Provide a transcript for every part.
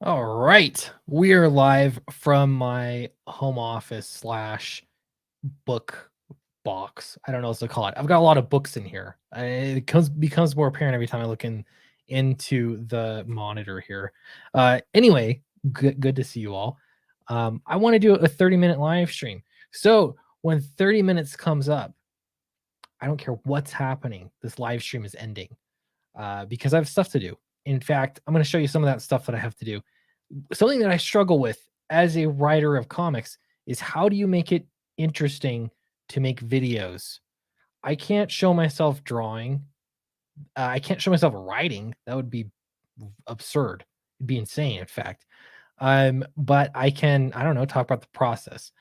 All right, we are live from my home office slash book box. I don't know what to call it. I've got a lot of books in here. It becomes more apparent every time I look into the monitor here. Anyway, good to see you all. I want to do a 30-minute live stream. So when 30 minutes comes up, I don't care what's happening. This live stream is ending because I have stuff to do. In fact, I'm going to show you some of that stuff that I have to do. Something that I struggle with as a writer of comics is how do you make it interesting to make videos? I can't show myself drawing. I can't show myself writing. That would be absurd. It'd be insane, in fact. But I can, I don't know, talk about the process.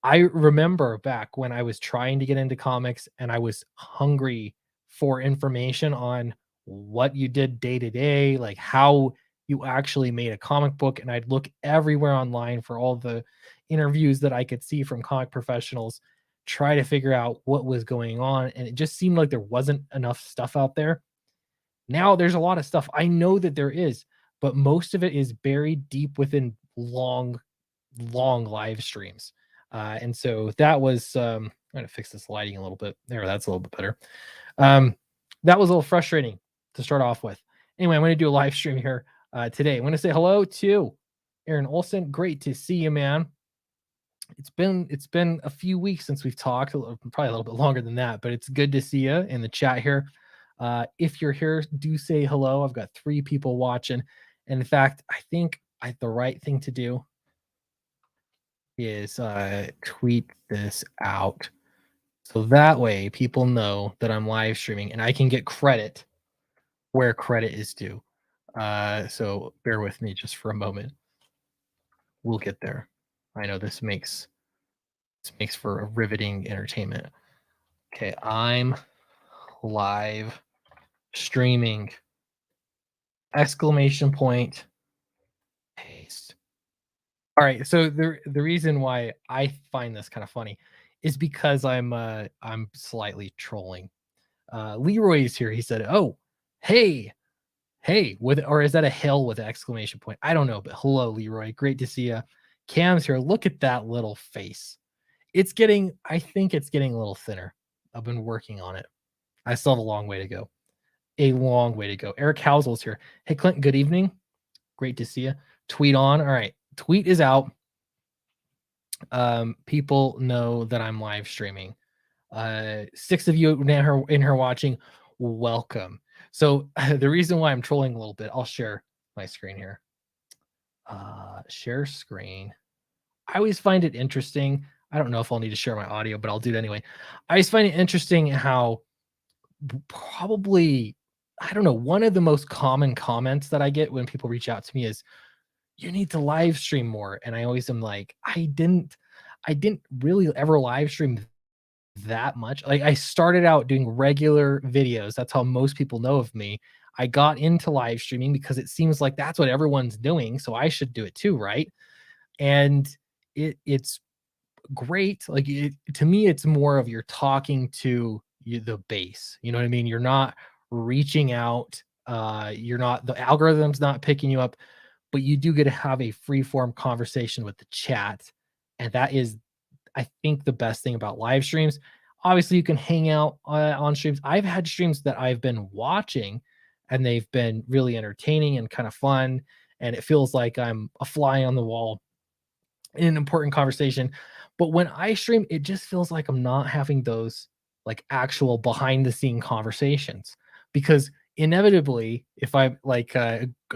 I remember back when I was trying to get into comics and I was hungry for information on what you did day to day, like how you actually made a comic book. And I'd look everywhere online for all the interviews that I could see from comic professionals, try to figure out what was going on. And it just seemed like there wasn't enough stuff out there. Now there's a lot of stuff. I know that there is, but most of it is buried deep within long live streams. And so that was I'm gonna fix this lighting a little bit. There, that's a little bit better. Um, that was a little frustrating to start off with. Anyway, I'm gonna do a live stream here today. I'm gonna say hello to Aaron Olson. Great to see you, man. It's been a few weeks since we've talked, probably a little bit longer than that, but it's good to see you in the chat here. If you're here, do say hello. I've got 3 people watching. And in fact, I think the right thing to do is tweet this out. So that way people know that I'm live streaming and I can get credit where credit is due. So bear with me just for a moment. We'll get there. I know this makes for a riveting entertainment. Okay, I'm live streaming. Exclamation point. Paste. All right, so the reason why I find this kind of funny is because I'm slightly trolling. Leroy is here. He said, "Oh, hey, hey," with, or is that a hail with an exclamation point? I don't know, but hello, Leroy. Great to see you. Cam's here. Look at that little face. It's getting, I think it's getting a little thinner. I've been working on it. I still have a long way to go. A long way to go. Eric Housel's here. Hey, Clint, good evening. Great to see you. Tweet on. All right. Tweet is out. People know that I'm live streaming. 6 of you in here watching, welcome. So the reason why I'm trolling a little bit, I'll share my screen here. Share screen. I always find it interesting. I don't know if I'll need to share my audio, but I'll do it anyway. I always find it interesting how probably, I don't know, one of the most common comments that I get when people reach out to me is, you need to live stream more. And I always am like, I didn't really ever live stream that much. Like, I started out doing regular videos. That's how most people know of me. I got into live streaming because it seems like that's what everyone's doing, so I should do it too, right? And it's great. Like, to me, it's more of you're talking to the base. You know what I mean? You're not reaching out. You're not, the algorithm's not picking you up, but you do get to have a free form conversation with the chat. And that is, I think, the best thing about live streams. Obviously, you can hang out on streams. I've had streams that I've been watching and they've been really entertaining and kind of fun. And it feels like I'm a fly on the wall in an important conversation. But when I stream, it just feels like I'm not having those like actual behind the scene conversations, because inevitably, if I like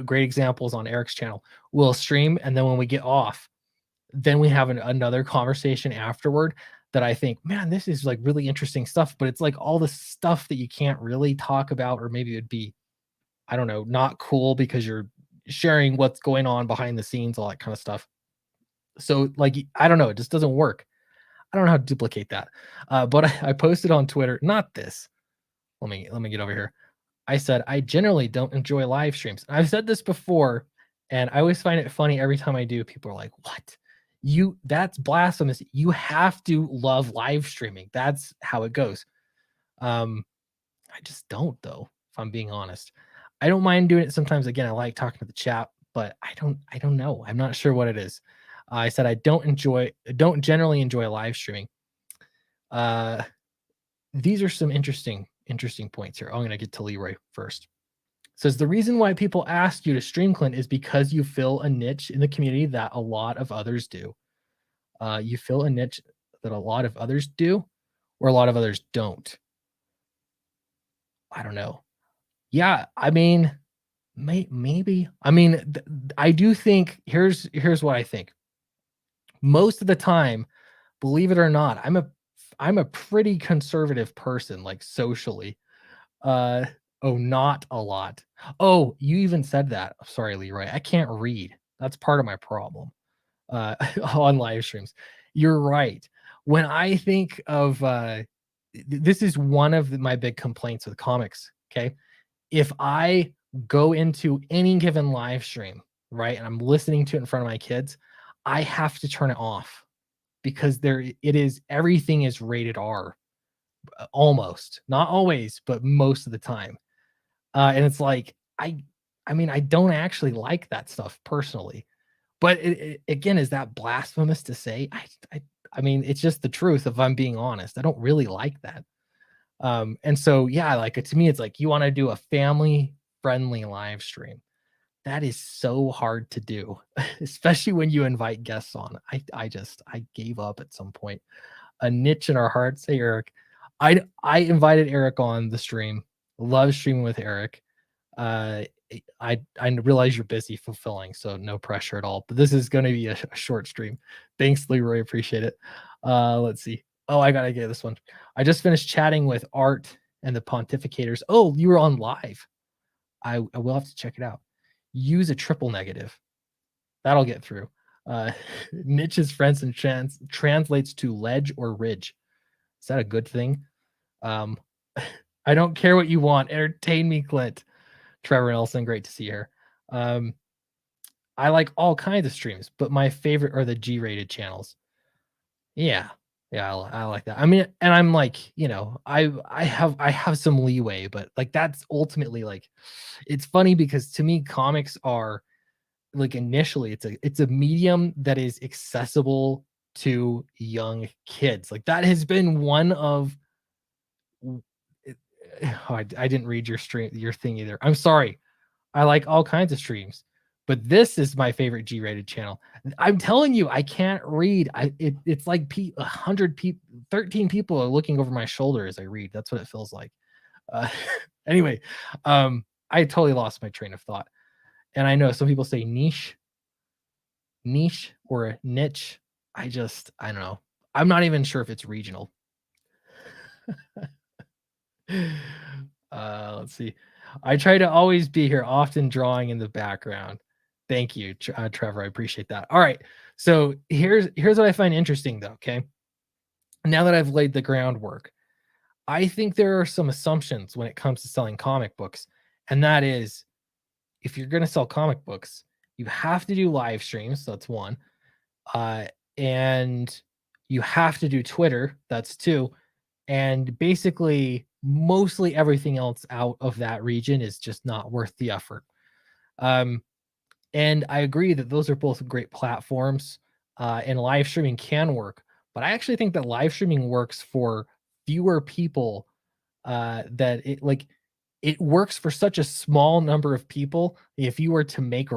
great examples on Eric's channel, we'll stream and then when we get off, then we have another conversation afterward that I think, man, this is like really interesting stuff, but it's like all the stuff that you can't really talk about, or maybe it'd be, I don't know, not cool because you're sharing what's going on behind the scenes, all that kind of stuff. So like, I don't know, it just doesn't work. I don't know how to duplicate that. But I posted on Twitter, not this. Let me get over here. I said, I generally don't enjoy live streams. I've said this before, and I always find it funny every time I do. People are like, what? That's blasphemous. You have to love live streaming. That's how it goes. I just don't, though, if I'm being honest. I don't mind doing it sometimes. Again, I like talking to the chat, but I don't know. I'm not sure what it is. I said I don't generally enjoy live streaming. Uh, these are some interesting points here. I'm gonna get to Leroy first. Says the reason why people ask you to stream, Clint, is because you fill a niche in the community that a lot of others do. You fill a niche that a lot of others do, or a lot of others don't. I don't know. Yeah, I mean, maybe. I mean, I do think here's what I think. Most of the time, believe it or not, I'm a pretty conservative person, like socially. Uh, oh, not a lot. Oh, you even said that. Sorry, Leroy. I can't read. That's part of my problem. On live streams. You're right. When I think of this is one of my big complaints with comics. Okay. If I go into any given live stream, right, and I'm listening to it in front of my kids, I have to turn it off because everything is rated R, almost, not always, but most of the time. And it's like I mean, I don't actually like that stuff personally. But again, is that blasphemous to say? I mean, it's just the truth if I'm being honest. I don't really like that. And so, yeah, like to me, it's like you want to do a family friendly live stream. That is so hard to do, especially when you invite guests on. I gave up at some point. A niche in our hearts. Hey, Eric. I invited Eric on the stream. Love streaming with Eric. Uh, I realize you're busy fulfilling, so no pressure at all. But this is going to be a short stream. Thanks, Leroy. Appreciate it. Let's see. Oh, I gotta get this one. I just finished chatting with Art and the Pontificators. Oh, you were on live. I will have to check it out. Use a triple negative. That'll get through. Niche's friends and translates to ledge or ridge. Is that a good thing? I don't care what you want. Entertain me, Clint. Trevor Nelson, great to see you here. I like all kinds of streams, but my favorite are the G-rated channels. Yeah, yeah, I like that. I mean, and I'm like, I have some leeway, but like that's ultimately like, it's funny because to me, comics are like initially it's a medium that is accessible to young kids. Like that has been one of. Oh, I didn't read your thing either. I'm sorry. I like all kinds of streams, but this is my favorite G-rated channel. I'm telling you, I can't read. It's like 100 people, 13 people are looking over my shoulder as I read. That's what it feels like. Uh, anyway, I totally lost my train of thought. And I know some people say niche or a niche. I don't know. I'm not even sure if it's regional. Let's see. I try to always be here, often drawing in the background. Thank you, Trevor. I appreciate that. All right. So here's what I find interesting, though. Okay. Now that I've laid the groundwork, I think there are some assumptions when it comes to selling comic books, and that is, if you're going to sell comic books, you have to do live streams. That's one, and you have to do Twitter. That's two, and basically mostly everything else out of that region is just not worth the effort. And I agree that those are both great platforms, and live streaming can work, but I actually think that live streaming works for fewer people, that it works for such a small number of people. If you were to make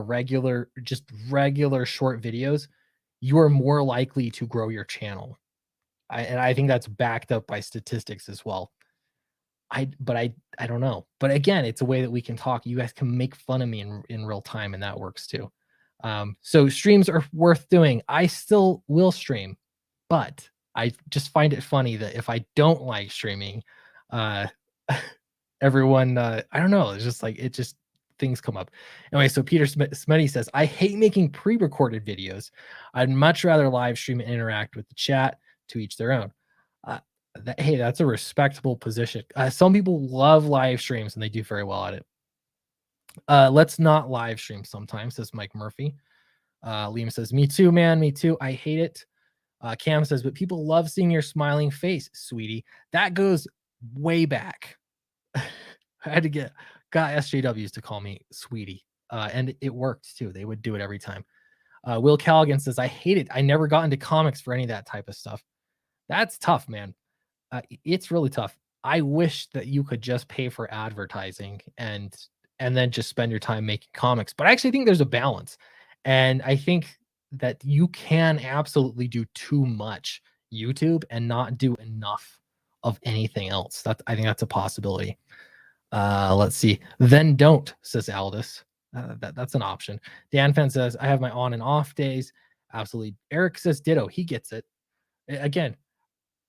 just regular short videos, you are more likely to grow your channel. And I think that's backed up by statistics as well. I don't know. But again, it's a way that we can talk. You guys can make fun of me in real time, and that works too. So streams are worth doing. I still will stream, but I just find it funny that if I don't like streaming, everyone, I don't know. It's just like things come up. Anyway, so Peter Smitty says, I hate making pre-recorded videos. I'd much rather live stream and interact with the chat. To each their own. Hey, that's a respectable position. Some people love live streams and they do very well at it. Let's not live stream sometimes, says Mike Murphy. Liam says, me too, man. Me too. I hate it. Cam says, but people love seeing your smiling face, sweetie. That goes way back. I had to got SJWs to call me sweetie. and it worked too. They would do it every time. Will Callaghan says, I hate it. I never got into comics for any of that type of stuff. That's tough, man. It's really tough. I wish that you could just pay for advertising and then just spend your time making comics. But I actually think there's a balance. And I think that you can absolutely do too much YouTube and not do enough of anything else. I think that's a possibility. Let's see. Then don't, says Aldous. That's an option. Dan Fan says, I have my on and off days. Absolutely. Eric says ditto. He gets it. Again,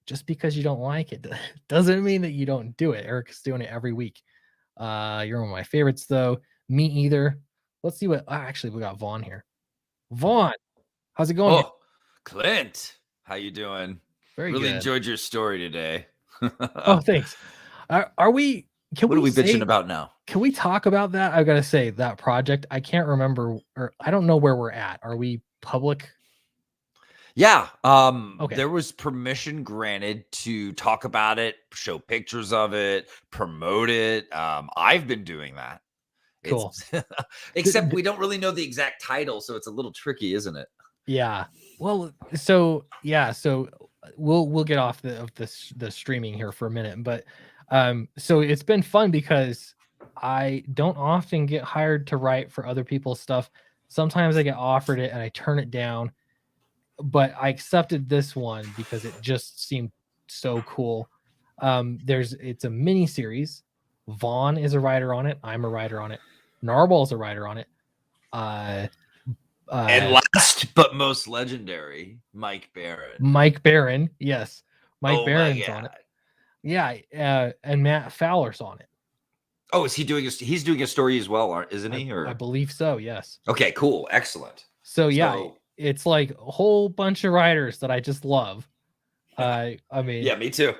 just because you don't like it doesn't mean that you don't do it. Eric's doing it every week. You're one of my favorites, though. Me either. Let's see what. Actually, we got Vaughn here. Vaughn, how's it going? Oh, Clint, how you doing? Very really good. Enjoyed your story today. Oh, thanks. Are we? What are we bitching about now? Can we talk about that? I gotta say that project. I can't remember, or I don't know where we're at. Are we public? Yeah. Okay. There was permission granted to talk about it, show pictures of it, promote it. I've been doing that. Cool. Except we don't really know the exact title, so it's a little tricky, isn't it? Yeah. Well, so yeah, so we'll get off the streaming here for a minute, but so it's been fun because I don't often get hired to write for other people's stuff. Sometimes I get offered it and I turn it down, but I accepted this one because it just seemed so cool. It's a mini series. Vaughn is a writer on it. I'm a writer on it. Narwhal's a writer on it. And last but most legendary, Mike Barron. Mike Barron, yes, Mike Barron's on it. Yeah, and Matt Fowler's on it. Oh, is he doing? He's doing a story as well, isn't he? Or I believe so. Yes. Okay, cool, excellent. So yeah, it's like a whole bunch of writers that I just love. I mean, yeah, me too.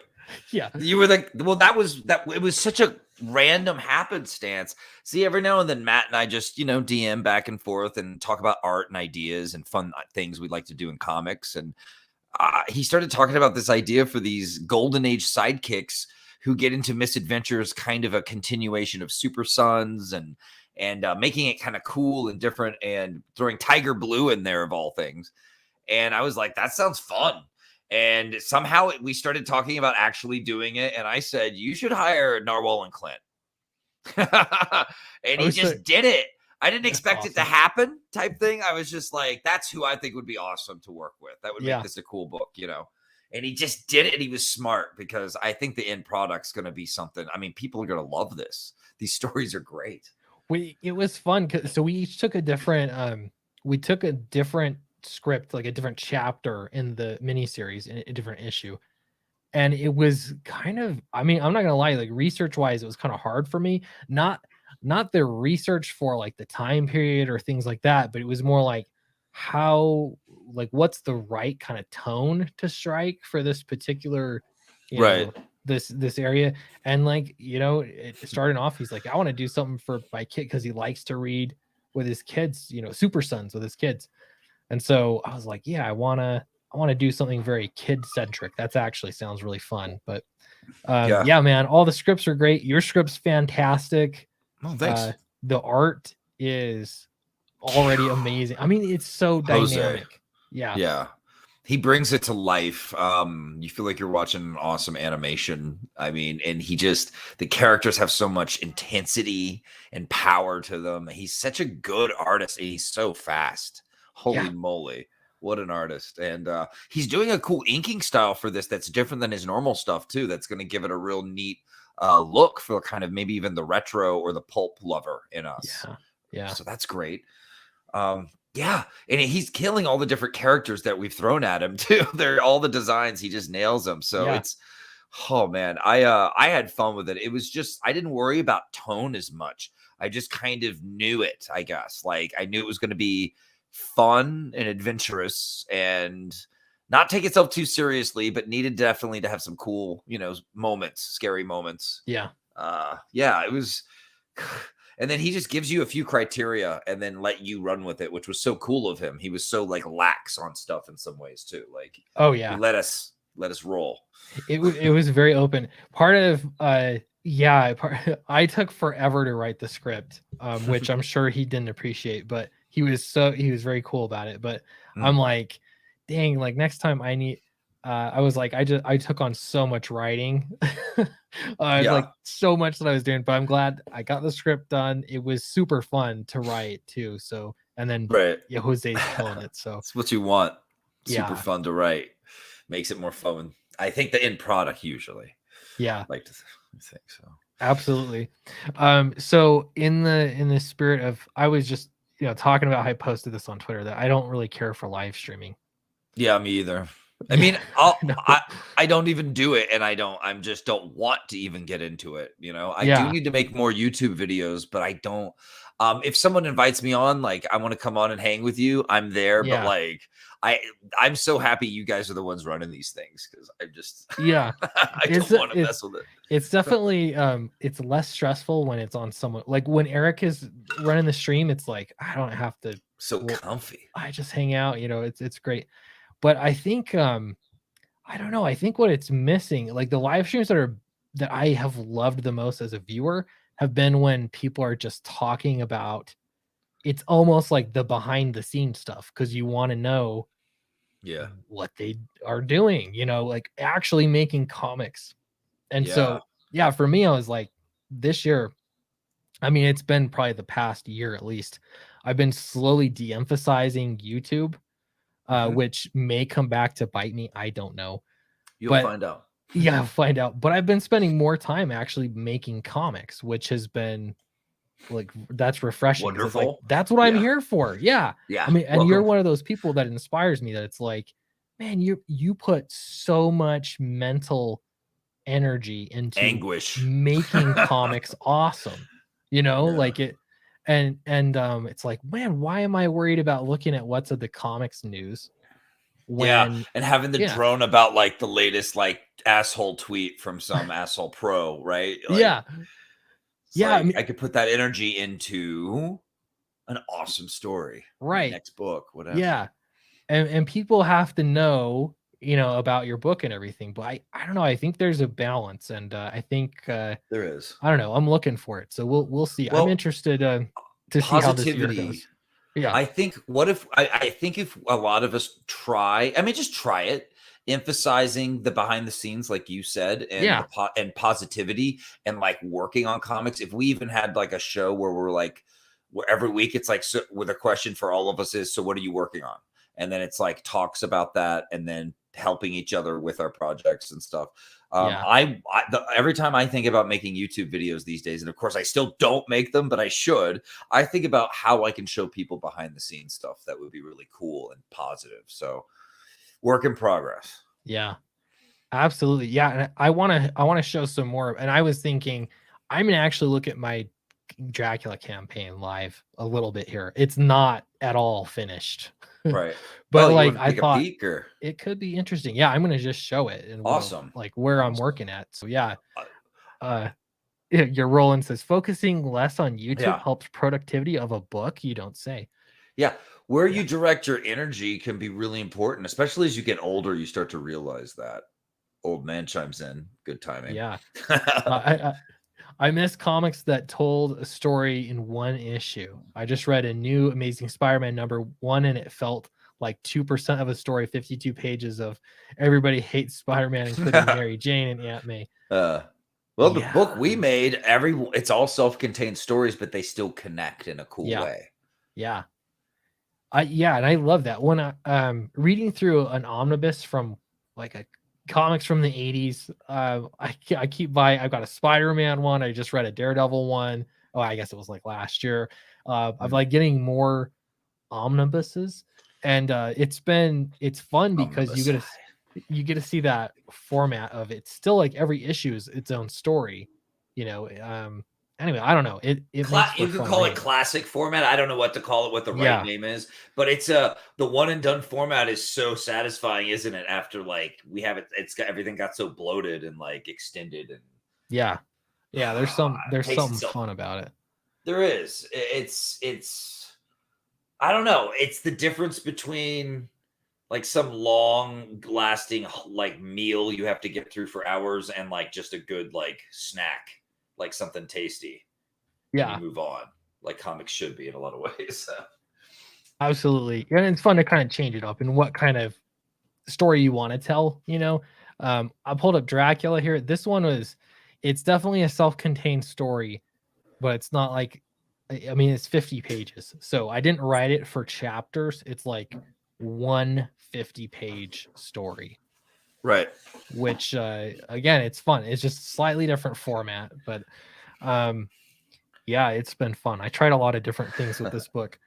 Yeah, you were like, well, that was it was such a random happenstance. See, every now and then Matt and I just, DM back and forth and talk about art and ideas and fun things we'd like to do in comics. And he started talking about this idea for these golden age sidekicks who get into misadventures, kind of a continuation of Super Sons and making it kind of cool and different and throwing Tiger Blue in there of all things. And I was like, that sounds fun. And somehow we started talking about actually doing it. And I said, you should hire Narwhal and Clint. And he just did it. I didn't expect it to happen type thing. I was just like, that's who I think would be awesome to work with. That would make this a cool book, And he just did it. And he was smart because I think the end product's going to be something. I mean, people are going to love this. These stories are great. It was fun. So we each took a different, script, like a different chapter in the miniseries in a different issue. And it was kind of, I mean, I'm not gonna lie, like research wise, it was kind of hard for me. Not the research for like the time period or things like that, but it was more like what's the right kind of tone to strike for this particular, this area. And it started off, he's like, I want to do something for my kid because he likes to read with his kids, Super Sons with his kids. And so I was like, yeah, I want to do something very kid centric. That actually sounds really fun. But yeah, man, all the scripts are great. Your script's fantastic. Oh, thanks. The art is already amazing. I mean, it's so dynamic. Yeah. Yeah. He brings it to life. You feel like you're watching an awesome animation. I mean, and the characters have so much intensity and power to them. He's such a good artist. And he's so fast. Holy moly, what an artist. And he's doing a cool inking style for this that's different than his normal stuff too. That's going to give it a real neat look for kind of maybe even the retro or the pulp lover in us. Yeah. So that's great. Yeah. And he's killing all the different characters that we've thrown at him too. They're all the designs. He just nails them. So it's, oh man, I had fun with it. It was just, I didn't worry about tone as much. I just kind of knew it, I guess. Like I knew it was going to be fun and adventurous and not take itself too seriously, but needed definitely to have some cool, moments, scary moments. Yeah. It was, and then he just gives you a few criteria and then let you run with it, which was so cool of him. He was so lax on stuff in some ways too. Like, oh yeah, he let us roll. It was very open. Part of Yeah, I took forever to write the script, which I'm sure he didn't appreciate, but he was very cool about it. But I'm Mm, like, dang, like next time I need I was like, I took on so much writing. yeah, Like so much that I was doing, but I'm glad I got the script done. It was super fun to write too. So and then right. yeah, Jose's killing it. So It's what you want. Super yeah, fun to write. Makes it more fun. I think the end product usually. yeah. Like to think so. Absolutely. So in the spirit of I was just talking about how I posted this on Twitter that I don't really care for live streaming. Yeah, me either. I Yeah, mean, no. I don't even do it, and I'm just don't want to even get into it. You know, I do Yeah, need to make more YouTube videos, but I don't. If someone invites me on, like I want to come on and hang with you, I'm there. But yeah, like, I I'm so happy you guys are the ones running these things because I just yeah. I It's don't want to it's mess with it. it's definitely it's less stressful when it's on someone like when Eric is running the stream. It's like I don't have to. So Well, comfy. I just hang out. It's great. But I think I don't know. I think what it's missing, like the live streams that I have loved the most as a viewer, have been when people are just talking about. It's almost like the behind the scenes stuff because you want to know Yeah, what they are doing. Like actually making comics. And yeah. so, yeah, for me, I was like, this year. I mean, it's been probably the past year at least. I've been slowly de-emphasizing YouTube, Hmm. which may come back to bite me. I don't know, You'll but find out. yeah, I'll find out. But I've been spending more time actually making comics, which has been like that's refreshing because it's like Wonderful. that's what I'm Yeah, here for. Yeah. I yeah. mean, and you're Welcome. one of those people that inspires me that it's like, man, you put so much mental energy into Anguish. making comics awesome. Yeah. Like it and it's like, man, why am I worried about looking at what's of the comics news Yeah, when and having the yeah, drone about, like, the latest, like, asshole tweet from some asshole pro, right? Like, yeah, it's yeah, I like, mean, I could put that energy into an awesome story, my right. next book, whatever. Yeah. And people have to know about your book and everything, but I don't know, I think there's a balance, and I think There is. I don't know, I'm looking for it, so we'll see. I'm Well, interested to see how this year positivity. goes. Yeah, I think what if I think if a lot of us try, I mean, just try it, emphasizing the behind the scenes, like you said, and yeah, and positivity, and like working on comics. If we even had like a show where we're like, where every week it's like, so, with a question for all of us is, so what are you working on? And then it's like talks about that, and then helping each other with our projects and stuff. yeah, Every time I think about making YouTube videos these days, and of course I still don't make them, but I should. I think about how I can show people behind the scenes stuff that would be really cool and positive. So, work in progress. yeah, absolutely, yeah, and I wanna show some more, and I was thinking, I'm gonna actually look at my Dracula campaign live a little bit here. It's not at all finished. Right. Oh, But, you like, want to I take a thought peek or it could be interesting. Yeah, I'm gonna just show it and awesome. where I'm Awesome. working at. So, yeah, Uh, uh, yeah, your Roland says, "Focusing less on YouTube yeah. helps productivity of a book? You don't say." Yeah. Where Yeah, you direct your energy can be really important, especially as you get older. You start to realize that. Old man chimes in. Good timing. yeah. I miss comics that told a story in one issue. I just read a new Amazing Spider-Man #1, and it felt like 2% of a story, 52 pages of everybody hates Spider-Man, including Mary Jane and Aunt May. uh, well, the Yeah, book we made, it's all self-contained stories, but they still connect in a cool yeah, way. yeah. Yeah, and I love that. When reading through an omnibus from like a comics from the 80s, I keep buying. I've got a Spider-Man one. I just read a Daredevil one. Oh, I guess it was like last year. I'm Mm. like getting more omnibuses, and it's fun because Omnibus. you get to see that format of it. Still, like every issue is its own story. Anyway, I don't know. It makes for You could fun call it reading. classic format. I don't know what to call it, what the right Yeah, name is, but it's the one and done format is so satisfying, isn't it? After like we have it, it's got everything got so bloated and like extended and yeah. Yeah, there's pace something itself. fun about it. There is. It's I don't know. It's the difference between like some long lasting like meal you have to get through for hours and like just a good like snack. like something tasty. Yeah. And you move on, like comics should be in a lot of ways. So. Absolutely. And it's fun to kind of change it up and what kind of story you want to tell, you know. I pulled up Dracula here. This one it's definitely a self-contained story, but it's not like, I mean, it's 50 pages. So I didn't write it for chapters. It's like one 50-page story. Right. Which again, it's fun. It's just slightly different format, but yeah, it's been fun. I tried a lot of different things with this book.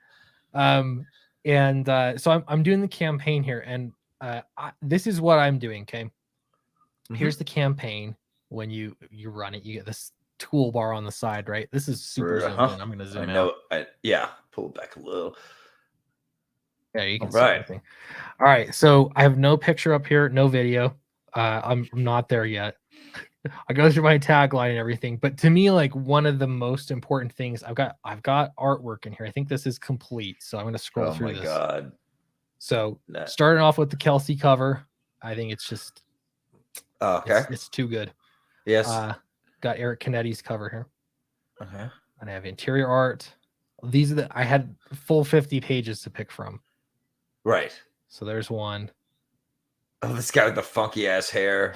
And so I'm doing the campaign here, and this is what I'm doing. Okay, here's the campaign. When you run it, you get this toolbar on the side, right? This is super zoomed in. I'm going to zoom out. Yeah, pull it back a little. Yeah, you can see everything. All right, so I have no picture up here, no video. I'm not there yet. I go through my tagline and everything, but to me, like, one of the most important things, I've got artwork in here. I think this is complete, so I'm going to scroll through this. Oh my god! So starting off with the Kelsey cover, I think it's just okay. It's too good. Yes. Got Eric Canetti's cover here. Okay. And I have interior art. These are I had full 50 pages to pick from. Right. So there's one. Oh, this guy with the funky ass hair.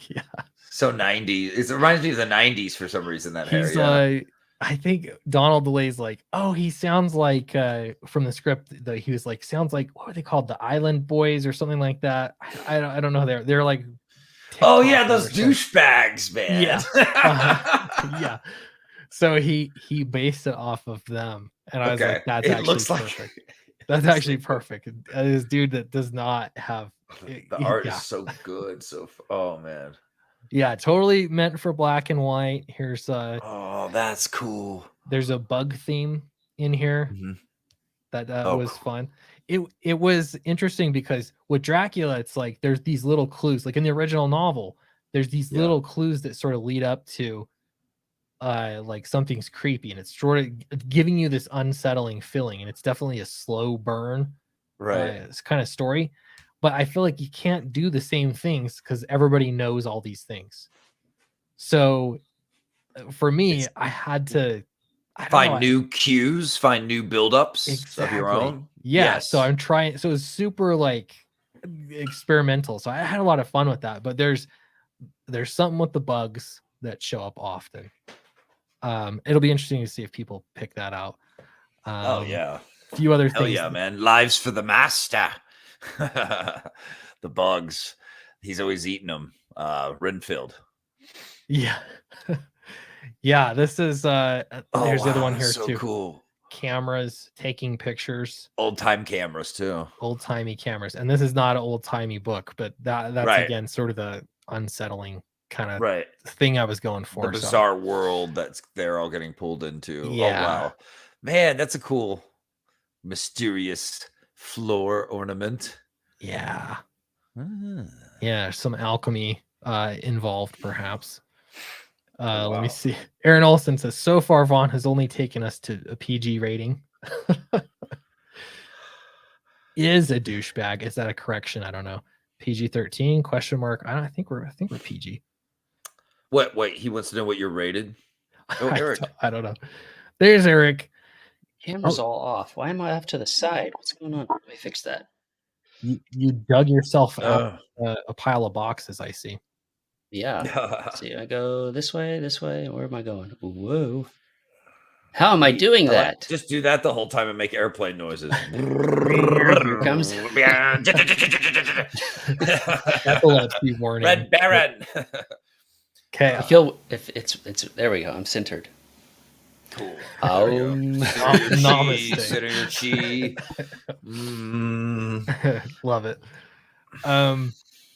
Yeah. So 90s. It reminds me of the 90s for some reason, that hair. Yeah. I think Donald DeLay's like, oh, he sounds like from the script that he was like, sounds like, what were they called? The Island Boys or something like that. I don't know. They're like, oh yeah, those douchebags, man. Yeah. Yeah. So he based it off of them. And I was like, that's actually perfect. That's actually perfect. This dude that does not have the art is so good. So oh man. Yeah, totally meant for black and white. Here's oh, that's cool. There's a bug theme in here that was fun. It was interesting because with Dracula, it's like there's these little clues. Like in the original novel, there's these little clues that sort of lead up to like something's creepy, and it's sort of giving you this unsettling feeling, and it's definitely a slow burn, right? It's kind of story. But I feel like you can't do the same things because everybody knows all these things. So for me, I had to find new cues, find new buildups of your own. Yeah. Yes. So I'm trying. So it's super like experimental. So I had a lot of fun with that. But there's something with the bugs that show up often. It'll be interesting to see if people pick that out. Oh yeah. A few other things. Oh yeah, man. Lives for the master. The bugs. He's always eating them. Renfield. Yeah. Yeah, this is there's the other one here so too. Cool. Cameras taking pictures. Old-time cameras too. Old-timey cameras. And this is not an old-timey book, but that's again sort of the unsettling kind of thing I was going for. The bizarre world that's they're all getting pulled into. Yeah. Oh wow. Man, that's a cool mysterious floor ornament. Yeah. Yeah, some alchemy involved perhaps. Let me see. Aaron Olson says, so far Vaughn has only taken us to a PG rating. Is a douchebag. Is that a correction? I don't know. PG-13 question mark. I think we're PG. Wait, he wants to know what you're rated. Oh, Eric. I don't know. There's Eric. Camera's all off. Why am I off to the side? What's going on? Let me fix that. You dug yourself out a pile of boxes, I see. Yeah. See, I go this way. Where am I going? Whoa. How am I doing that? Just do that the whole time and make airplane noises. Here comes. Epilepsy warning. Red Baron. Okay. I feel if it's there we go. I'm centered. Cool. Namaste. Sit in your chi. Love it.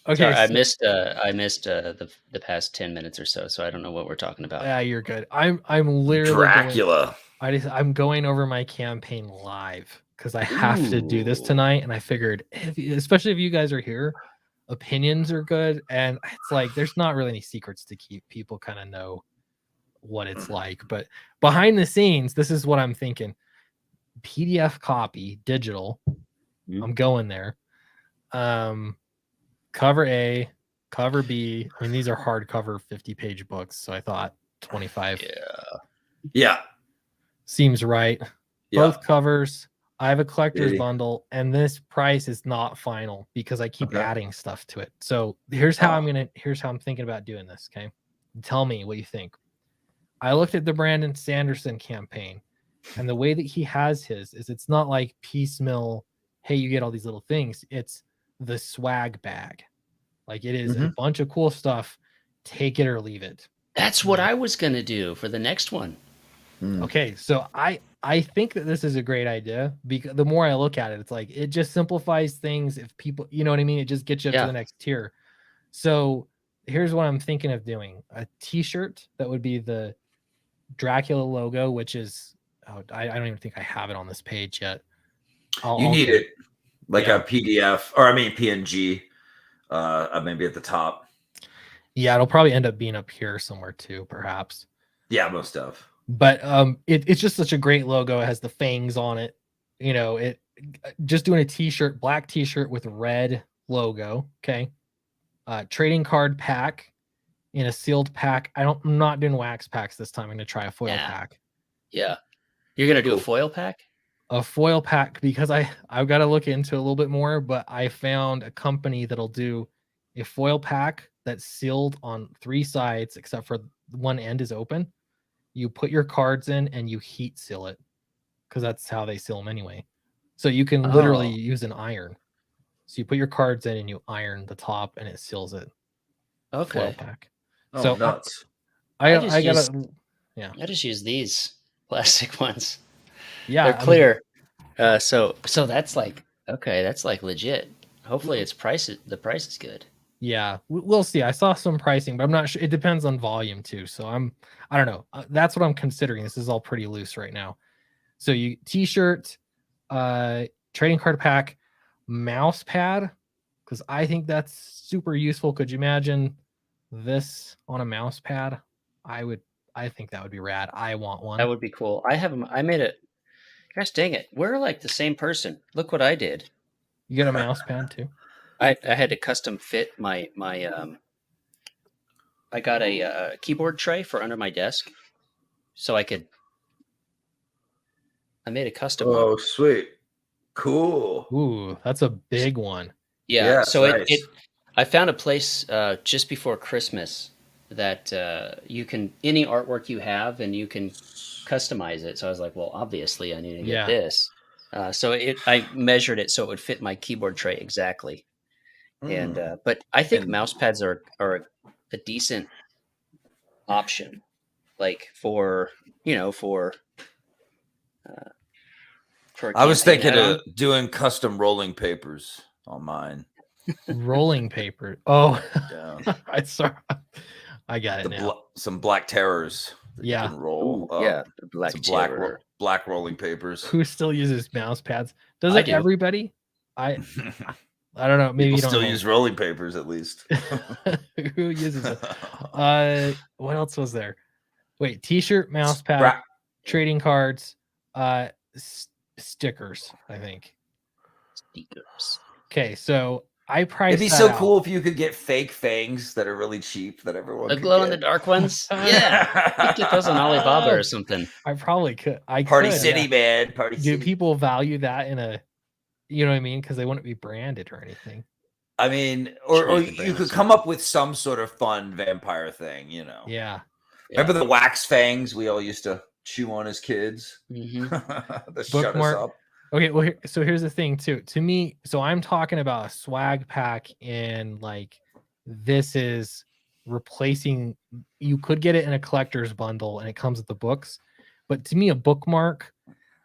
Okay. Sorry, I missed the past 10 minutes or so I don't know what we're talking about. Yeah, you're good. I'm literally Dracula. I'm going over my campaign live because I have to do this tonight, and I figured, especially if you guys are here, opinions are good, and it's like there's not really any secrets to keep. People kind of know what it's like, but behind the scenes, this is what I'm thinking. PDF copy, digital. I'm going there. Cover A, cover B. I mean, these are hardcover 50-page books, so I thought $125. Yeah. Seems right. Yeah. Both covers. I have a collector's Yeah. bundle, and this price is not final because I keep Okay. adding stuff to it. So here's how I'm thinking about doing this. Okay. Tell me what you think. I looked at the Brandon Sanderson campaign, and the way that he has his is it's not like piecemeal, hey, you get all these little things. It's the swag bag. Like it is a bunch of cool stuff. Take it or leave it. That's what I was going to do for the next one. Okay, so I think that this is a great idea because the more I look at it, it's like it just simplifies things. If people, you know what I mean, it just gets you up to the next tier. So here's what I'm thinking of doing: a T-shirt that would be the Dracula logo, which is I don't even think I have it on this page yet. You need it like a PDF, or I mean PNG, maybe at the top. Yeah, it'll probably end up being up here somewhere too, perhaps. Yeah, most of. But it's just such a great logo. It has the fangs on it. You know, it just doing a T-shirt, black T-shirt with red logo. Okay, trading card pack in a sealed pack. I'm not doing wax packs this time. I'm gonna try a foil pack. Yeah, you're gonna do a foil pack. A foil pack because I've got to look into it a little bit more. But I found a company that'll do a foil pack that's sealed on 3 sides, except for one end is open. You put your cards in and you heat seal it because that's how they seal them anyway. So you can literally use an iron. So you put your cards in and you iron the top and it seals it. Okay. Foil pack. Oh, so nuts. I just use these plastic ones. Yeah, they're clear. So that's like that's like legit. Hopefully the price is good. Yeah, we'll see. I saw some pricing, but I'm not sure. It depends on volume too. So I don't know. That's what I'm considering. This is all pretty loose right now. So you T-shirt, trading card pack, mouse pad, because I think that's super useful. Could you imagine this on a mouse pad? I think that would be rad. I want one. That would be cool. I made it. Gosh dang it. We're like the same person. Look what I did. You got a mouse pad too? I had to custom fit my I got a keyboard tray for under my desk so I made a custom one. Oh, sweet. Cool. Ooh, that's a big one. Yeah, so nice. I found a place just before Christmas that you can any artwork you have and you can customize it. So I was like, well, obviously I need to get this. So I measured it so it would fit my keyboard tray exactly. And but I think mouse pads are a decent option, like for I was thinking of doing custom rolling papers on mine. Rolling paper. Oh, yeah. I got it now. Some black terrors. Yeah. You can roll. Yeah, black rolling papers. Who still uses mouse pads? Doesn't everybody? I don't know. Maybe you don't still use rolling papers at least. Who uses it? What else was there? Wait, T-shirt, mouse pad, trading cards, stickers. I think stickers. Okay, so I priced. It'd be so cool if you could get fake fangs that are really cheap that everyone. The glow in the dark ones. Yeah, you get those on Alibaba or something. I probably could. Party City, man. Party Do City. People value that in a, you know what I mean? Because they wouldn't be branded or anything. I mean, or you could come up with some sort of fun vampire thing, you know? Yeah. Remember the wax fangs we all used to chew on as kids? That shut us up. Okay, well, so here's the thing too. To me, so I'm talking about a swag pack, and like this is replacing. You could get it in a collector's bundle, and it comes with the books. But to me, a bookmark,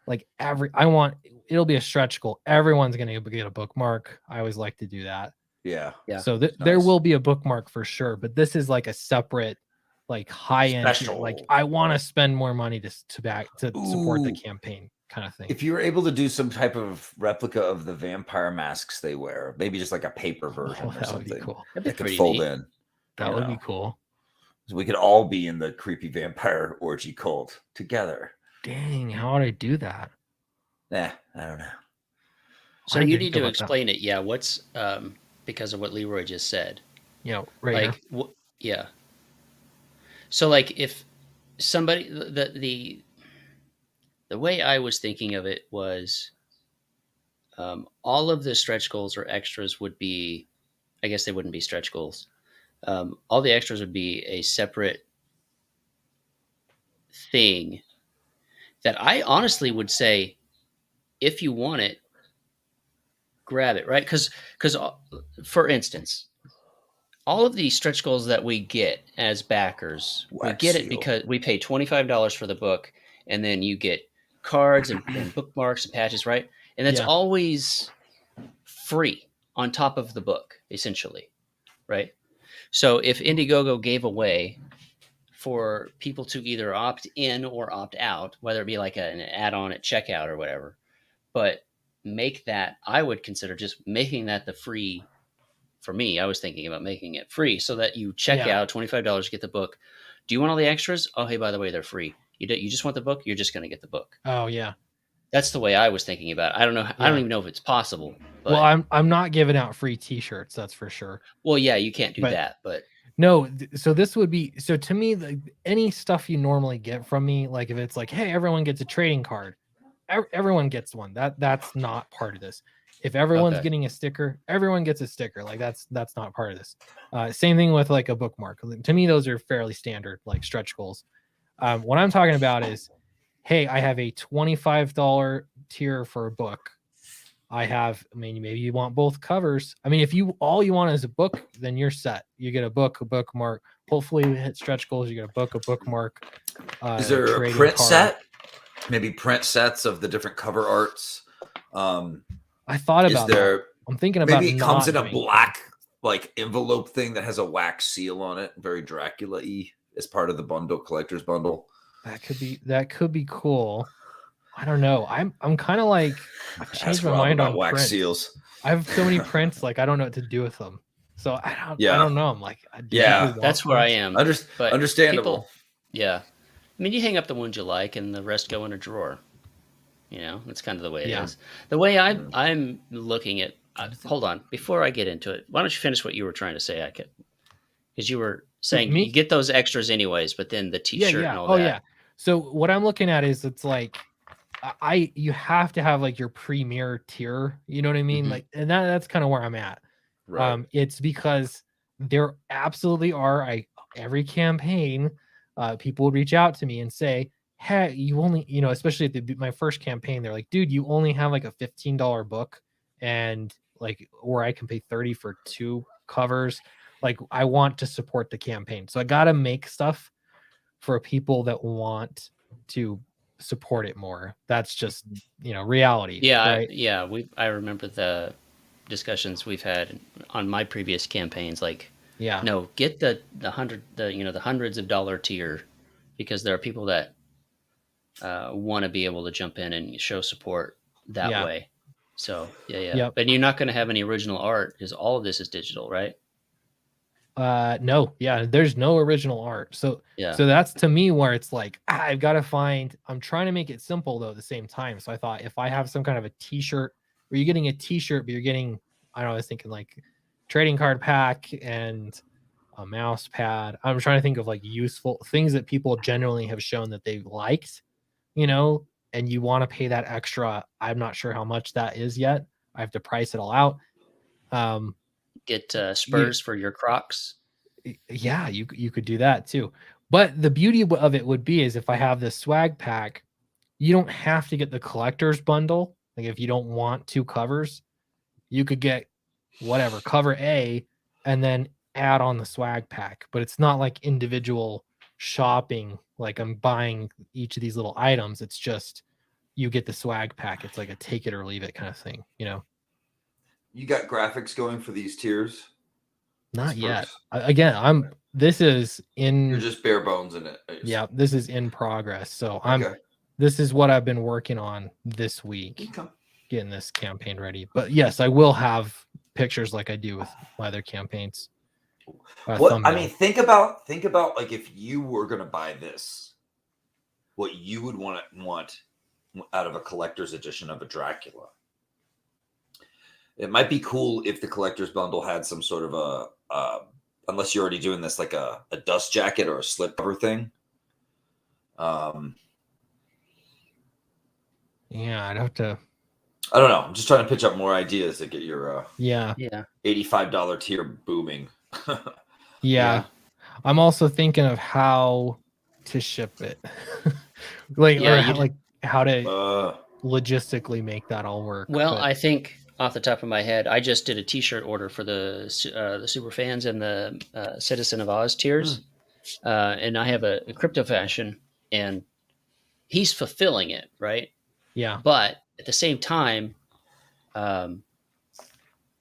like it'll be a stretch goal. Everyone's gonna get a bookmark. I always like to do that. Yeah. So there will be a bookmark for sure, but this is like a separate, like high end. Like I want to spend more money to support the campaign. Kind of thing. If you were able to do some type of replica of the vampire masks they wear, maybe just like a paper version or something, would be cool. That could fold in. That would be cool. So we could all be in the creepy vampire orgy cult together. Dang, how would I do that? I don't know. So you need to explain it. Yeah, what's because of what Leroy just said. Yeah, right. Like yeah. So like if somebody the way I was thinking of it was all of the stretch goals or extras would be, I guess they wouldn't be stretch goals. All the extras would be a separate thing that I honestly would say, if you want it, grab it, right? Because for instance, all of these stretch goals that we get as backers, we Wax get it seal. because we pay $25 for the book, and then you get cards and bookmarks and patches, right? And that's Yeah. always free on top of the book, essentially, right? So if Indiegogo gave away for people to either opt in or opt out, whether it be like an add-on at checkout or whatever, but make that, I would consider just making that the free. For me, I was thinking about making it free so that you check out $25, get the book. Do you want all the extras? Oh, hey, by the way, they're free. You just want the book? You're just going to get the book. Oh yeah. That's the way I was thinking about it. I don't know. I don't even know if it's possible. But, well, I'm not giving out free T-shirts. That's for sure. Well, yeah, you can't do that. But no, so this would be, so to me, any stuff you normally get from me, like if it's like, hey, everyone gets a trading card, everyone gets one. That's not part of this. If everyone's getting a sticker, everyone gets a sticker. Like that's not part of this. Same thing with like a bookmark. To me, those are fairly standard, like stretch goals. What I'm talking about is, hey, I have a $25 tier for a book. Maybe you want both covers. I mean, if all you want is a book, then you're set. You get a book, a bookmark. Hopefully, you hit stretch goals. You get a book, a bookmark. Is there a print set? Maybe print sets of the different cover arts. I thought about that. I'm thinking about maybe it comes in a black like envelope thing that has a wax seal on it, very Dracula-y, as part of the bundle, collector's bundle. That could be cool. I don't know. I'm kind of like, I've changed my mind on wax prints. seals. I have so many prints, like I don't know what to do with them. So I don't know. I'm like, that's where I am. Understandable. I mean, you hang up the ones you like, and the rest go in a drawer. You know, that's kind of the way it is. The way I'm looking at. Hold on, before I get into it, why don't you finish what you were trying to say, Akit? Because you were saying you get those extras anyways, but then the T-shirt and all that. Yeah. So what I'm looking at is, it's like, you have to have like your premier tier, you know what I mean? Mm-hmm. Like, and that's kind of where I'm at. Right. It's because there absolutely are, every campaign, people would reach out to me and say, hey, you only, especially at my first campaign, they're like, dude, you only have like a $15 book, and like, or I can pay 30 for 2 covers. Like, I want to support the campaign. So I got to make stuff for people that want to support it more. That's just, reality. Yeah. Right? I remember the discussions we've had on my previous campaigns. Like, no, get the hundreds of dollar tier, because there are people that want to be able to jump in and show support that way. So Yep. But you're not going to have any original art, because all of this is digital, right? No, there's no original art. So that's to me where it's like, I've got to find, I'm trying to make it simple though at the same time. So I thought, if I have some kind of a T-shirt, where you're getting a T-shirt, but you're getting, I don't know, I was thinking like trading card pack and a mouse pad. I'm trying to think of like useful things that people generally have shown that they've liked, and you want to pay that extra. I'm not sure how much that is yet. I have to price it all out. Get spurs for your Crocs. Yeah, you could do that too. But the beauty of it would be is, if I have this swag pack, you don't have to get the collector's bundle. Like, if you don't want 2 covers, you could get whatever cover A and then add on the swag pack. But it's not like individual shopping, like I'm buying each of these little items. It's just, you get the swag pack. It's like a take it or leave it kind of thing, You got graphics going for these tiers? Not yet. Again, this is in. You're just bare bones in it. Yeah, this is in progress. So this is what I've been working on this week, getting this campaign ready. But yes, I will have pictures like I do with my other campaigns. Think about like, if you were gonna buy this, what you would want out of a collector's edition of a Dracula. It might be cool if the collector's bundle had some sort of a, unless you're already doing this, like a dust jacket or a slip cover thing. Yeah, I'd have to. I don't know. I'm just trying to pitch up more ideas to get your Yeah. $85 tier booming. Yeah. I'm also thinking of how to ship it. Like, Yeah, or how to logistically make that all work. Well, but I think off the top of my head, I just did a T-shirt order for the super fans and the Citizen of Oz tiers, and I have a crypto fashion, and he's fulfilling it, right? yeah. But at the same time,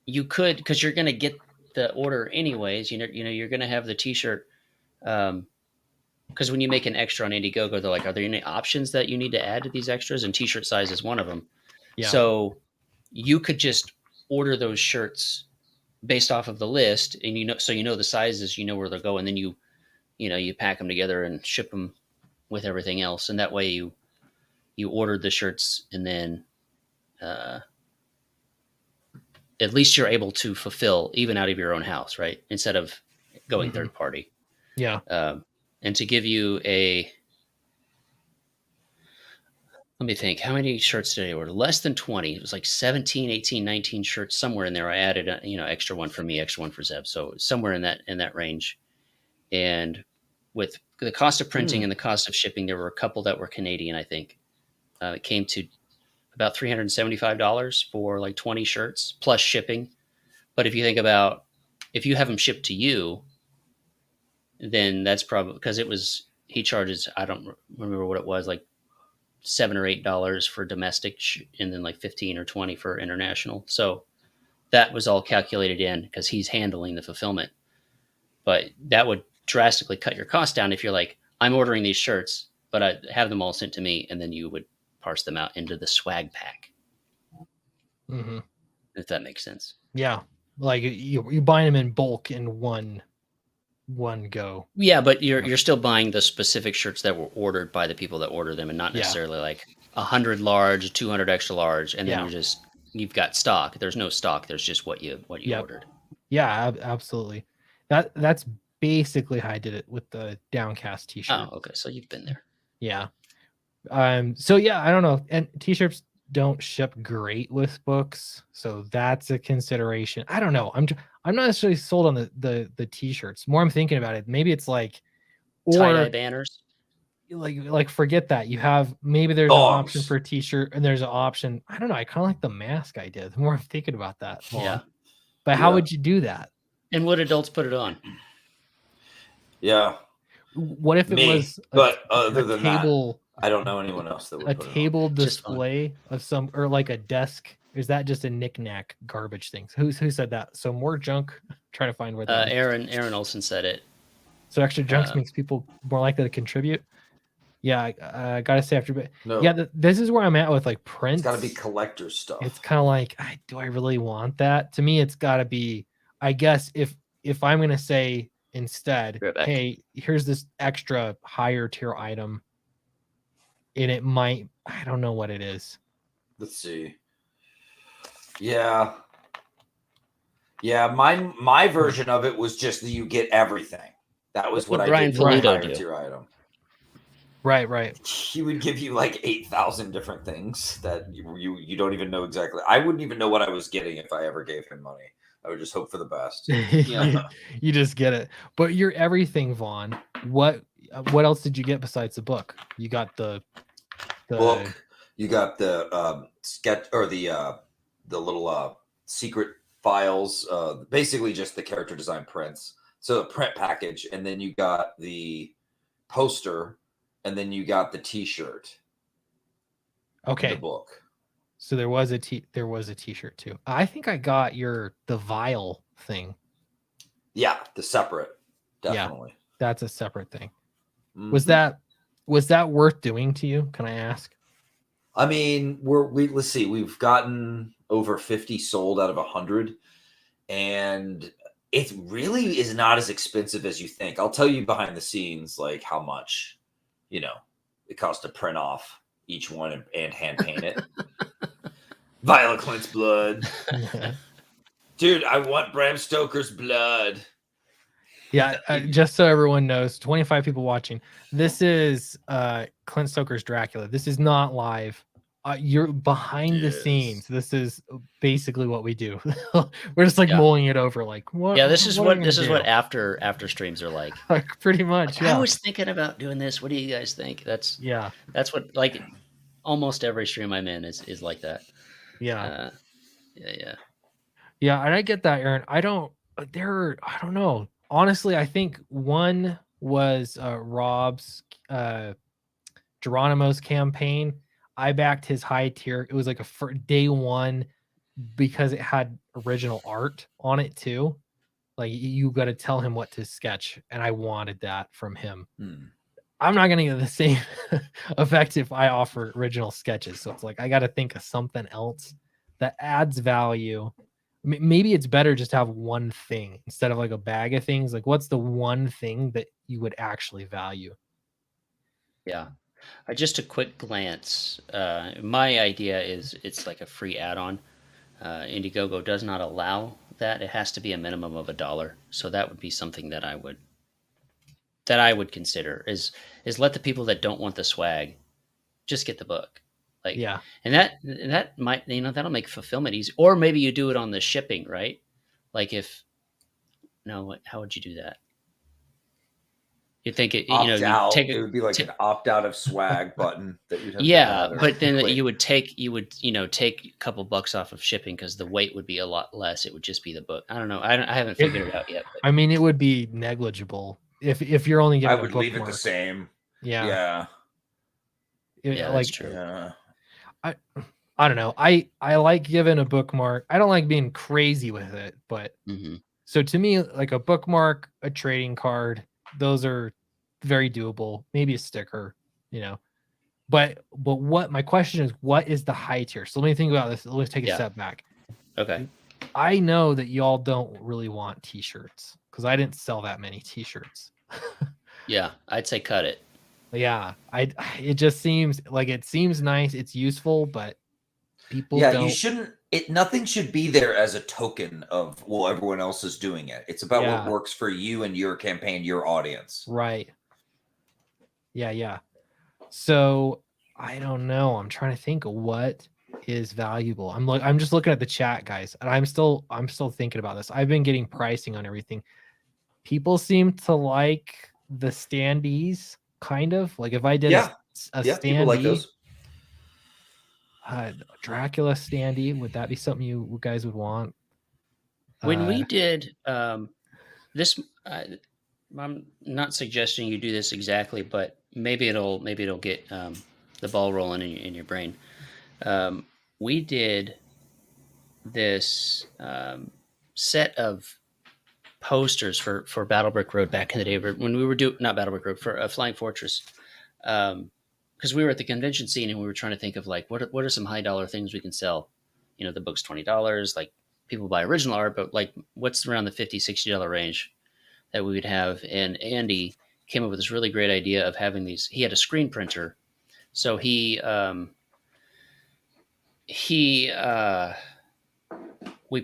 you could, because you're going to get the order anyways. You know, you're going to have the T-shirt. Because when you make an extra on Indiegogo, they're like, are there any options that you need to add to these extras? And T-shirt size is one of them. Yeah. So you could just order those shirts based off of the list, and so you know the sizes, you know where they'll go, and then you pack them together and ship them with everything else, and that way you ordered the shirts, and then at least you're able to fulfill even out of your own house, right? Instead of going third party. Yeah. And to give you let me think, how many shirts did I order? Less than 20. It was like 17, 18, 19 shirts, somewhere in there. I added extra one for me, extra one for Zeb. So somewhere in that range. And with the cost of printing and the cost of shipping, there were a couple that were Canadian, I think. It came to about $375 for like 20 shirts plus shipping. But if you think about, if you have them shipped to you, then that's probably because he charges, I don't remember what it was, like $7 or $8 for domestic, and then like 15 or 20 for international. So that was all calculated in because he's handling the fulfillment. But that would drastically cut your cost down if you're like, I'm ordering these shirts, but I have them all sent to me, and then you would parse them out into the swag pack. If that makes sense. Yeah, like you buying them in bulk in one go. Yeah, but you're still buying the specific shirts that were ordered by the people that order them, and not necessarily like 100 large, 200 extra large, and then you've got stock. There's no stock. There's just what you ordered. Yeah, absolutely. That's basically how I did it with the Downcast T-shirt. Oh, okay. So you've been there. Yeah. So yeah, I don't know. And T-shirts don't ship great with books, so that's a consideration. I don't know. I'm not necessarily sold on the T-shirts. More I'm thinking about it. Maybe it's like tie-dye banners. Like forget that. You have maybe there's an option for a T-shirt, and there's an option. I don't know. I kind of like the mask idea. The more I'm thinking about that. Yeah. But how would you do that? And would adults put it on? Yeah. What if it was other than table? I don't know anyone else that would a put table display of some, or like a desk. Is that just a knick-knack garbage thing? Who said that? So more junk. I'm trying to find where that Aaron Olson said it. So extra junk makes people more likely to contribute. Yeah, I gotta say this is where I'm at with like prints. It's gotta be collector stuff. It's kind of like, do I really want that? To me, it's gotta be. I guess if I'm gonna say instead, hey, here's this extra higher tier item, and it might, I don't know what it is. Let's see. Yeah. My version of it was just that you get everything. That was what I did for the higher tier item. Right. He would give you like 8,000 different things that you don't even know exactly. I wouldn't even know what I was getting if I ever gave him money. I would just hope for the best. You just get it. But you're everything, Vaughn. What else did you get besides the book? You got the book. You got the sketch, or the little secret files. Basically just the character design prints. So the print package, and then you got the poster. And then you got the T-shirt. Okay. The book. So there was a T-shirt too. I think I got the vial thing. Yeah, the separate. Definitely. Yeah, that's a separate thing. Mm-hmm. Was that worth doing to you? Can I ask? I mean, let's see. We've gotten over 50 sold out of 100, and it really is not as expensive as you think. I'll tell you behind the scenes, like how much. It costs to print off each one and hand paint it. Violet Clint's blood. Dude, I want Bram Stoker's blood. Yeah, just so everyone knows, 25 people watching. This is Clint Stoker's Dracula. This is not live. You're behind the scenes. This is basically what we do. We're just like mulling it over, like what? Yeah, this is what after streams are like. Pretty much. Like, I was thinking about doing this. What do you guys think? That's what, like, almost every stream I'm in is like that. Yeah. Yeah, and I get that, Aaron. I don't know. Honestly, I think one was Rob's Geronimo's campaign. I backed his high tier. It was like for day one because it had original art on it too. Like you got to tell him what to sketch, and I wanted that from him. I'm not gonna get the same effect if I offer original sketches. So it's like I got to think of something else that adds value. Maybe it's better just to have one thing instead of like a bag of things. Like, what's the one thing that you would actually value? Yeah. Just a quick glance. My idea is it's like a free add-on. Indiegogo does not allow that. It has to be a minimum of $1. So that would be something that I would consider is let the people that don't want the swag just get the book. Like, and that might, that'll make fulfillment easy. Or maybe you do it on the shipping, right? Like how would you do that? You think it, out. It would be like an opt out of swag button that you'd have. Yeah, but then you would take a couple bucks off of shipping because the weight would be a lot less. It would just be the book. I don't know. I haven't figured it out yet. But. I mean, it would be negligible if you're only getting. I would leave it the same. Yeah. Yeah, like, that's true. Yeah. I don't know. I like giving a bookmark. I don't like being crazy with it, but so to me, like a bookmark, a trading card, those are very doable. Maybe a sticker, But what my question is, what is the high tier? So let me think about this. Let's take a step back. Okay. I know that y'all don't really want t-shirts because I didn't sell that many t-shirts. Yeah, I'd say cut it. Yeah, it just seems like it seems nice. It's useful, but people don't. You shouldn't. Nothing should be there as a token of everyone else is doing it. It's about what works for you and your campaign, your audience. Right. Yeah. So I don't know. I'm trying to think of what is valuable. I'm just looking at the chat, guys, and I'm still thinking about this. I've been getting pricing on everything. People seem to like the standees, kind of like if I did a standee, people like those. Dracula standee, would that be something you guys would want? When we did this, I'm not suggesting you do this exactly, but maybe it'll get the ball rolling in your brain. We did this set of posters for Battlebrick Road back in the day when we were not Battlebrick Road, for Flying Fortress. Because we were at the convention scene and we were trying to think of like what are some high dollar things we can sell. The book's $20. Like people buy original art, but like what's around the $50-$60 range that we would have. And Andy came up with this really great idea of having these. He had a screen printer, so we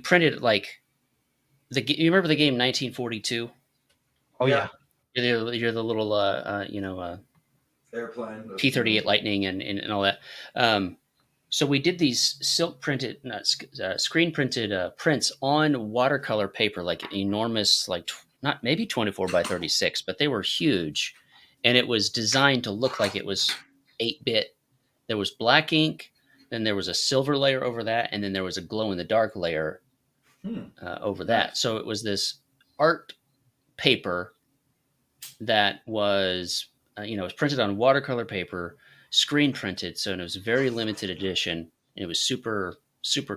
printed like you remember the game 1942? Oh yeah. You're the little airplane, P-38 Lightning and all that. So we did these screen printed prints on watercolor paper, like enormous, like not maybe 24 by 36, but they were huge, and it was designed to look like it was 8-bit. There was black ink, then there was a silver layer over that, and then there was a glow in the dark layer over that. So it was this art paper that was it was printed on watercolor paper, screen printed, so it was a very limited edition, and it was super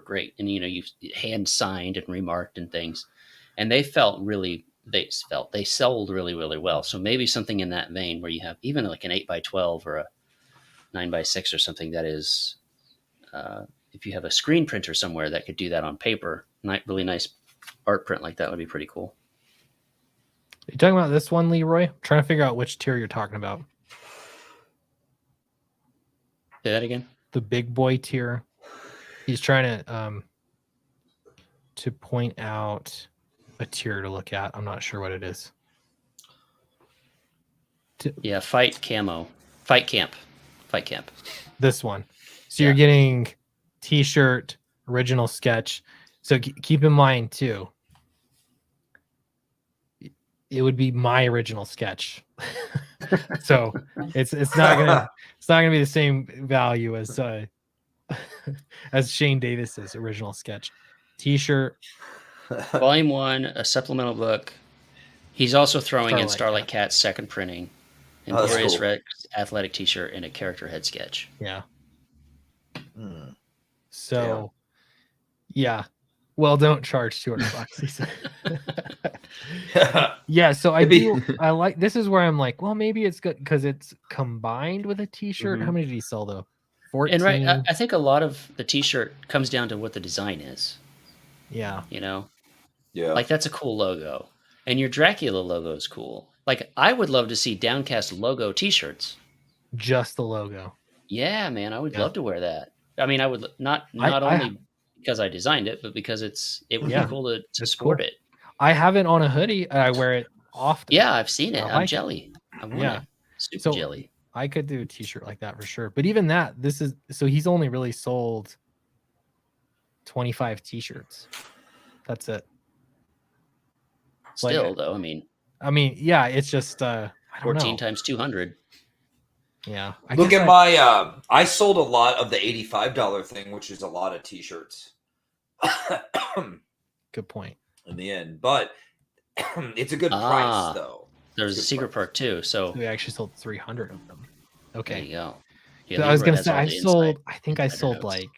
great. And you hand signed and remarked and things, and they sold really really well. So maybe something in that vein where you have even like an 8x12 or a 9x6 or something that is if you have a screen printer somewhere that could do that on paper, really nice art print like that would be pretty cool. Are you talking about this one, Leroy? I'm trying to figure out which tier you're talking about. Say that again. The big boy tier. He's trying to point out a tier to look at. I'm not sure what it is. Yeah, fight camp. This one. So you're getting t-shirt, original sketch. So keep in mind too, it would be my original sketch. So it's not gonna be the same value as Shane Davis's original sketch. T-shirt, Volume 1, a supplemental book. He's also throwing in Starlight Starlight Cat's second printing, and Glorious Rex athletic T-shirt, and a character head sketch. Yeah. So, yeah. Well, don't charge $200. Yeah. So I like. This is where I'm like, well, maybe it's good because it's combined with a T-shirt. How many did he sell though? 14. And right, I think a lot of the T-shirt comes down to what the design is. Yeah. You know. Yeah. Like that's a cool logo, and your Dracula logo is cool. Like I would love to see Downcast logo T-shirts. Just the logo. Yeah, man, I would love to wear that. I mean, I would not only because I designed it, but because it would be cool to sport it. I have it on a hoodie and I wear it often. Yeah, I've seen it. I'm jelly. I want it. Super jelly. I could do a T-shirt like that for sure. But even that, so he's only really sold 25 T-shirts. That's it. Still, though, I mean, yeah, it's just 14 times 200. Yeah. Look at my I sold a lot of the $85 thing, which is a lot of T-shirts. Good point. In the end, but it's a good price though. There's a secret perk too. So we actually sold 300 of them. Okay. There you go. Yeah, so I was gonna say I think I sold like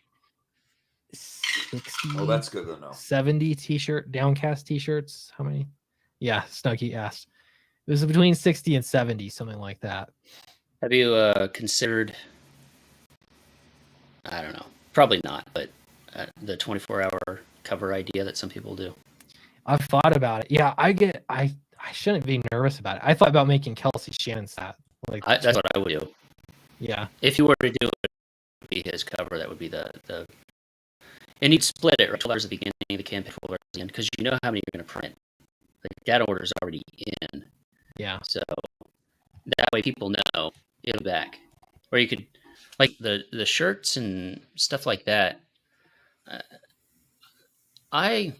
60. Oh, that's good to know. 70 T-shirt Downcast T-shirts. How many? Yeah, Snuggy asked. It was between 60 and 70, something like that. Have you considered? I don't know. Probably not, but the 24-hour cover idea that some people do. I've thought about it. Yeah, I shouldn't be nervous about it. I thought about making Kelsey Shannon's hat. Like that's what I would do. Yeah. If you were to do it, it would be his cover. That would be the. And you'd split it, right? $12 at the beginning of the campaign, $12 at the end, because you know how many you're going to print. Like that order is already in. Yeah. So that way people know it'll be back. Or you could, like the shirts and stuff like that. I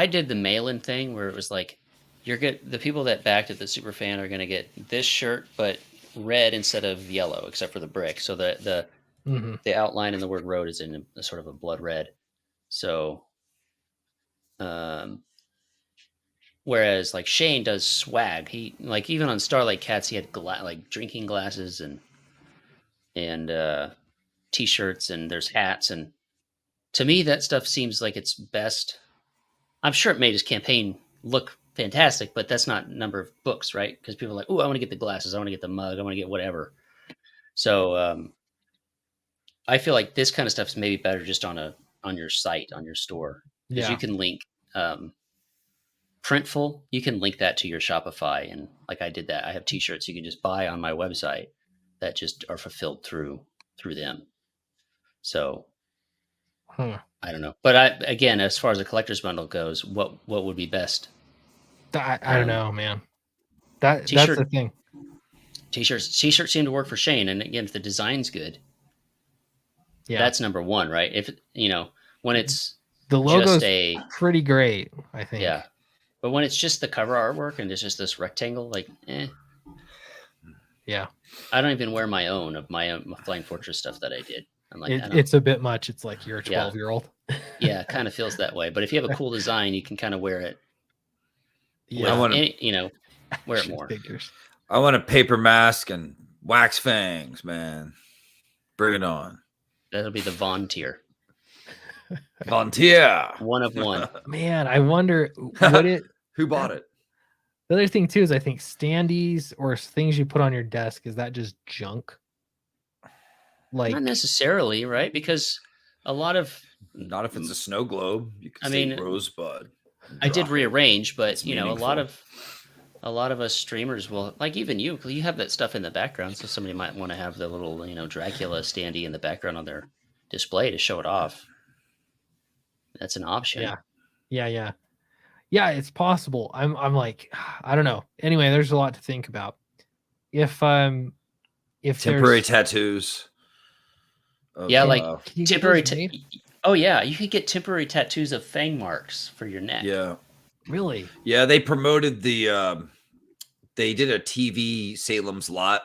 did the mail-in thing where it was like, the people that backed at the Superfan are going to get this shirt, but red instead of yellow, except for the brick. So the outline and the word road is in a sort of a blood red. So, whereas like Shane does swag, he like even on Starlight Cats, he had like drinking glasses and T-shirts, and there's hats, and to me that stuff seems like it's best. I'm sure it made his campaign look fantastic, but that's not number of books, right? Because people are like, oh, I want to get the glasses, I want to get the mug, I want to get whatever. So I feel like this kind of stuff is maybe better just on your site, on your store, because you can link Printful. You can link that to your Shopify, and like I did that. I have T-shirts you can just buy on my website that just are fulfilled through them. So I don't know, but again, as far as a collector's bundle goes, what would be best? I don't know, man. That's the thing. T-shirts seem to work for Shane, and again, if the design's good, that's number one, right? If when it's the logo's pretty great, I think. Yeah, but when it's just the cover artwork and it's just this rectangle, like, yeah, I don't even wear my own Flying Fortress stuff that I did. I'm like, it's a bit much. It's like you're a 12-year-old. Yeah, it kind of feels that way. But if you have a cool design, you can kind of wear it. Yeah, wear it more. Figures. I want a paper mask and wax fangs, man. Bring it on. That'll be the Von tier. Von tier. One of one. Man, I wonder would it. Who bought it? The other thing too is I think standees or things you put on your desk, is that just junk? Like not necessarily, right? Because not if it's a snow globe. You can say Rosebud. I did rearrange, but a lot of us streamers will, like even you have that stuff in the background, so somebody might want to have the little Dracula standee in the background on their display to show it off. That's an option. Yeah. Yeah, it's possible. I'm like, I don't know. Anyway, there's a lot to think about. If Temporary there's tattoos. Yeah, like can you get temporary. those made? Oh yeah, you could get temporary tattoos of fang marks for your neck. Yeah. Really? Yeah, they promoted they did a TV Salem's Lot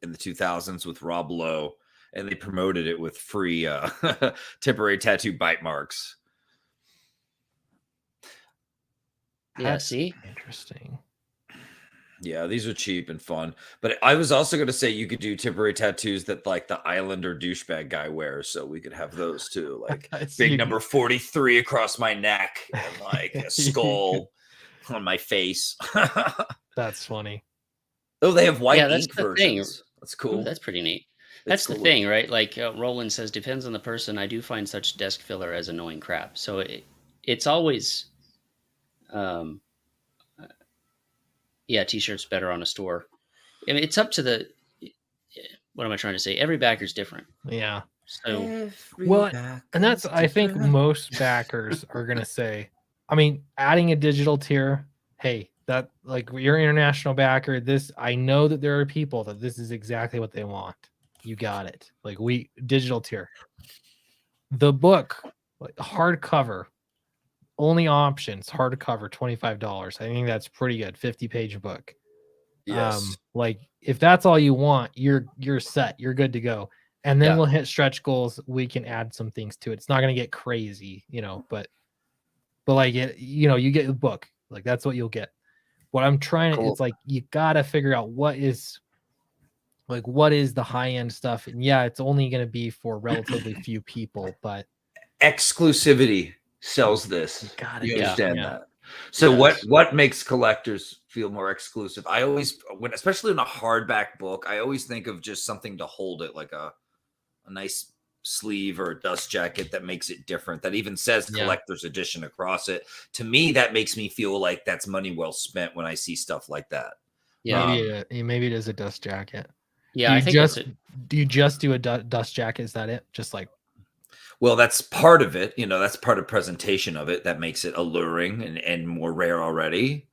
in the 2000s with Rob Lowe, and they promoted it with free temporary tattoo bite marks. Yeah, That's see? interesting. Yeah, these are cheap and fun. But I was also going to say you could do temporary tattoos that like the Islander douchebag guy wears, so we could have those too, like big number 43 across my neck and like a skull on my face. That's funny. Oh, they have white that's ink the thing. versions. That's cool. Ooh, that's pretty neat. That's the cool. thing, right? Like Roland says, depends on the person. I do find such desk filler as annoying crap. So it's always, yeah, t-shirts better on a store. I mean, it's up to the. What am I trying to say? Every backer's different. Yeah. So well, and that's I think most backers are gonna say. I mean, adding a digital tier. Hey, that like you're an international backer. This I know that there are people that this is exactly what they want. You got it. Like we digital tier. The book, like hardcover, only options hardcover $25. I think that's pretty good. 50-page book. Yes. Like if that's all you want, you're set. You're good to go. And then we'll hit stretch goals. We can add some things to it. It's not going to get crazy, but like it, you get the book. Like that's what you'll get. What I'm trying to, it's like you gotta figure out what is the high end stuff. And yeah, it's only going to be for relatively few people, but exclusivity sells this. You understand that. So what makes collectors feel more exclusive? I always, especially in a hardback book, I always think of just something to hold it, like a nice sleeve or a dust jacket that makes it different, that even says collector's edition across it. To me, that makes me feel like that's money well spent when I see stuff like that. Yeah, maybe it is a dust jacket. Yeah, I think do you just do a dust jacket? Is that it? Just like, well, that's part of it. That's part of presentation of it that makes it alluring and more rare already.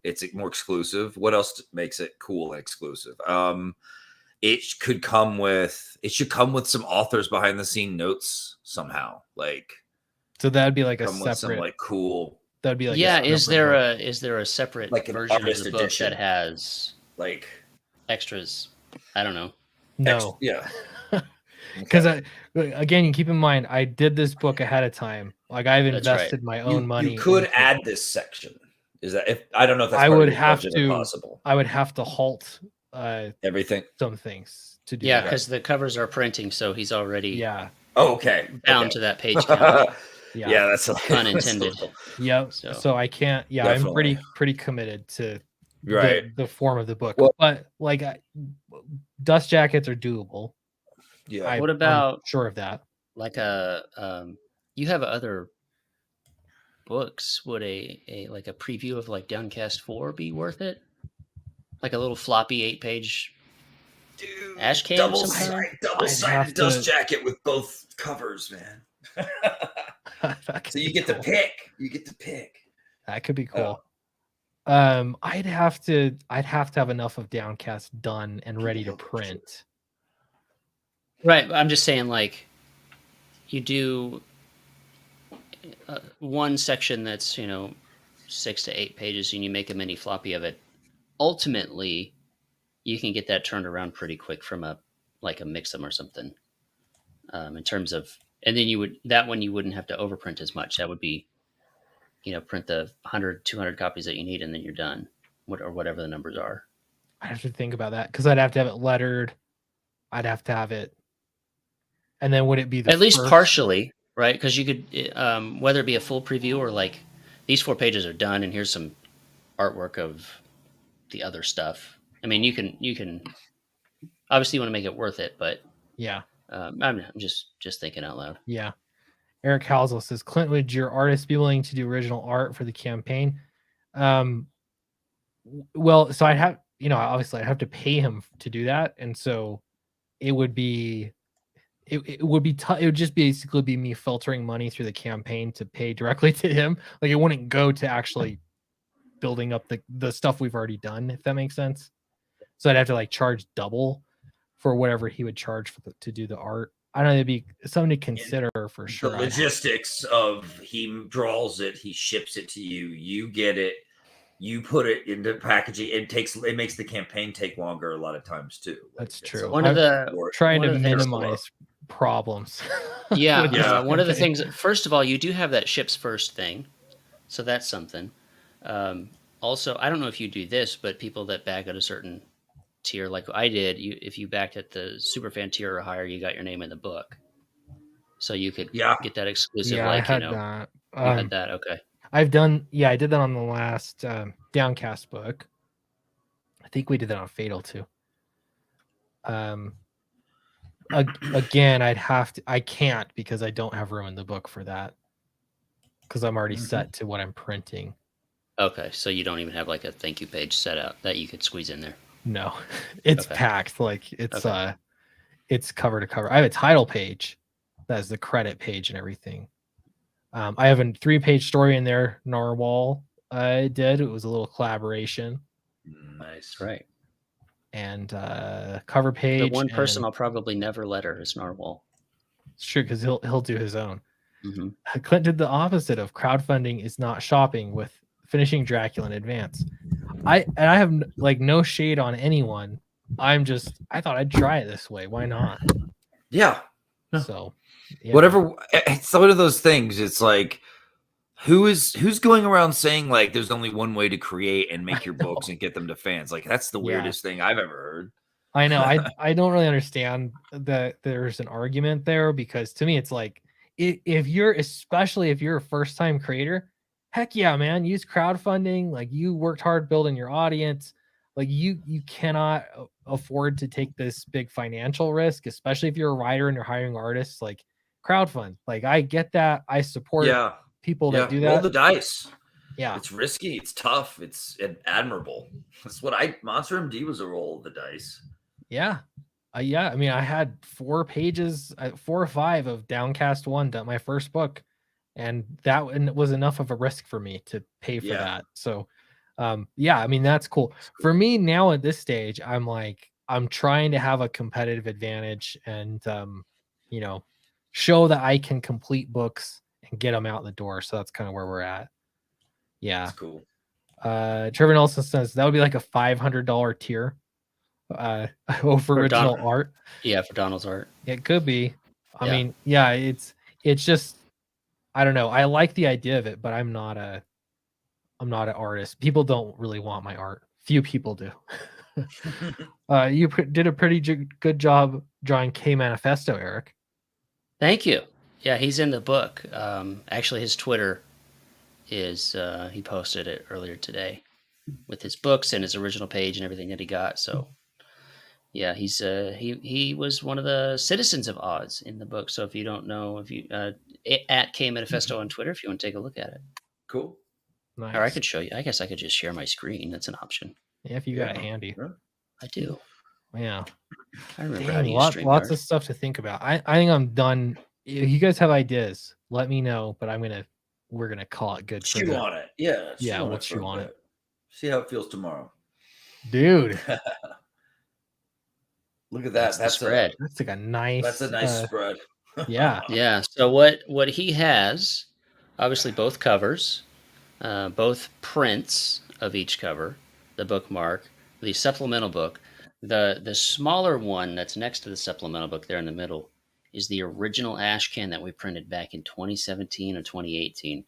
It's more exclusive. What else makes it cool and exclusive? It should come with some authors behind the scene notes somehow. Like, so that'd be like a separate, some, like cool. That'd be like is there a separate like version of the book that has like extras? I don't know. No. Yeah. Because again, you keep in mind, I did this book ahead of time. Like I've invested my own money. You could add this section. Is that if I don't know if that's I part would of have budget to possible. I would have to halt everything, some things to do. Yeah, because the covers are printing, so he's already okay bound to that page count. Yeah, that's pun intended. Yep. So I can't. Yeah, definitely. I'm pretty committed to the form of the book. Well, but like dust jackets are doable. Yeah. What about I'm sure of that? Like you have other books. Would a like a preview of like Downcast 4 be worth it? Like a little floppy 8-page ash can, double-sided dust jacket with both covers, man. So you get to pick. That could be cool. I'd have to have enough of Downcast done and ready to print. Right. I'm just saying, like, you do one section that's 6 to 8 pages, and you make a mini floppy of it. Ultimately, you can get that turned around pretty quick from a Mixum or something. In terms of, and then you wouldn't have to overprint as much. That would be, print the 100, 200 copies that you need, and then you're done, or whatever the numbers are. I have to think about that because I'd have to have it lettered. I'd have to have it. And then would it be at least partially, right? Because you could, whether it be a full preview or like these 4 pages are done, and here's some artwork of the other stuff. I mean, you can obviously you want to make it worth it, but yeah, I'm just thinking out loud. Yeah. Eric Halsell says, Clint, would your artist be willing to do original art for the campaign? Well, so I'd have, obviously I'd have to pay him to do that. And so it would be it would be it would just basically be me filtering money through the campaign to pay directly to him. Like it wouldn't go to actually building up the stuff we've already done, if that makes sense. So I'd have to like charge double for whatever he would charge for to do the art. I don't know, it'd be something to consider for sure. The logistics of he draws it, he ships it to you, you get it, you put it into packaging. It makes the campaign take longer a lot of times too. That's true. One of the trying to minimize problems. Yeah, one of the things. First of all, you do have that ships first thing, so that's something. Also, I don't know if you do this, but people that back at a certain tier, like I did, if you backed at the superfan tier or higher, you got your name in the book, so you could get that exclusive. Yeah, like I had that. You had that. Okay. I did that on the last Downcast book. I think we did that on Fatal too. Again, I can't because I don't have room in the book for that because I'm already set to what I'm printing. Okay, so you don't even have like a thank you page set out that you could squeeze in there. No, it's packed. Like it's cover to cover. I have a title page that has the credit page and everything. I have a 3-page story in there. Narwhal did. It was a little collaboration. Nice, right? And cover page. The one person I'll probably never letter is Narwhal. It's true because he'll do his own. Mm-hmm. Clint did the opposite of crowdfunding is not shopping with finishing Dracula in advance. I have like no shade on anyone. I thought I'd try it this way. Why not? Yeah. So whatever. It's one of those things. It's like who's going around saying like there's only one way to create and make your books and get them to fans. Like that's the weirdest thing I've ever heard. I know. I don't really understand that there's an argument there because to me it's like especially if you're a first time creator, heck yeah, man, use crowdfunding. Like you worked hard building your audience. Like you cannot afford to take this big financial risk, especially if you're a writer and you're hiring artists. Like crowdfund. Like I get that. I support people that do that. Roll the dice. Yeah, it's risky. It's tough. It's admirable. That's what Monster MD was a roll of the dice. Yeah. I mean, I had 4 pages, 4 or 5 of Downcast 1, my first book, and that was enough of a risk for me to pay for that. So, I mean, that's cool. For me now at this stage, I'm trying to have a competitive advantage and, show that I can complete books and get them out the door. So that's kind of where we're at. Yeah. That's cool. Trevor Nelson says that would be like a $500 tier. For original art. Yeah, for Donald's art. It could be. I mean, yeah, it's just I don't know. I like the idea of it, but I'm not an artist. People don't really want my art. Few people do. You did a pretty good job drawing K Manifesto, Eric. Thank you. Yeah, he's in the book. Actually, his Twitter is he posted it earlier today with his books and his original page and everything that he got. So yeah, he's he was one of the citizens of Oz in the book. So if you don't know, if you at K Manifesto on Twitter, if you want to take a look at it. Cool. Nice. Or I could show you. I guess I could just share my screen. That's an option. Yeah, if you got it handy. I do. Yeah. I remember how to use lots of stuff to think about. I think I'm done. If you guys have ideas, let me know. But we're gonna call it good. Chew on it. Yeah. We'll chew on it. See how it feels tomorrow. Dude. Look at that. That's spread. That's like a nice. That's a nice spread. Yeah. Yeah. So what he has, obviously both covers, both prints of each cover, the bookmark, the supplemental book. The smaller one that's next to the supplemental book there in the middle is the original ash can that we printed back in 2017 or 2018.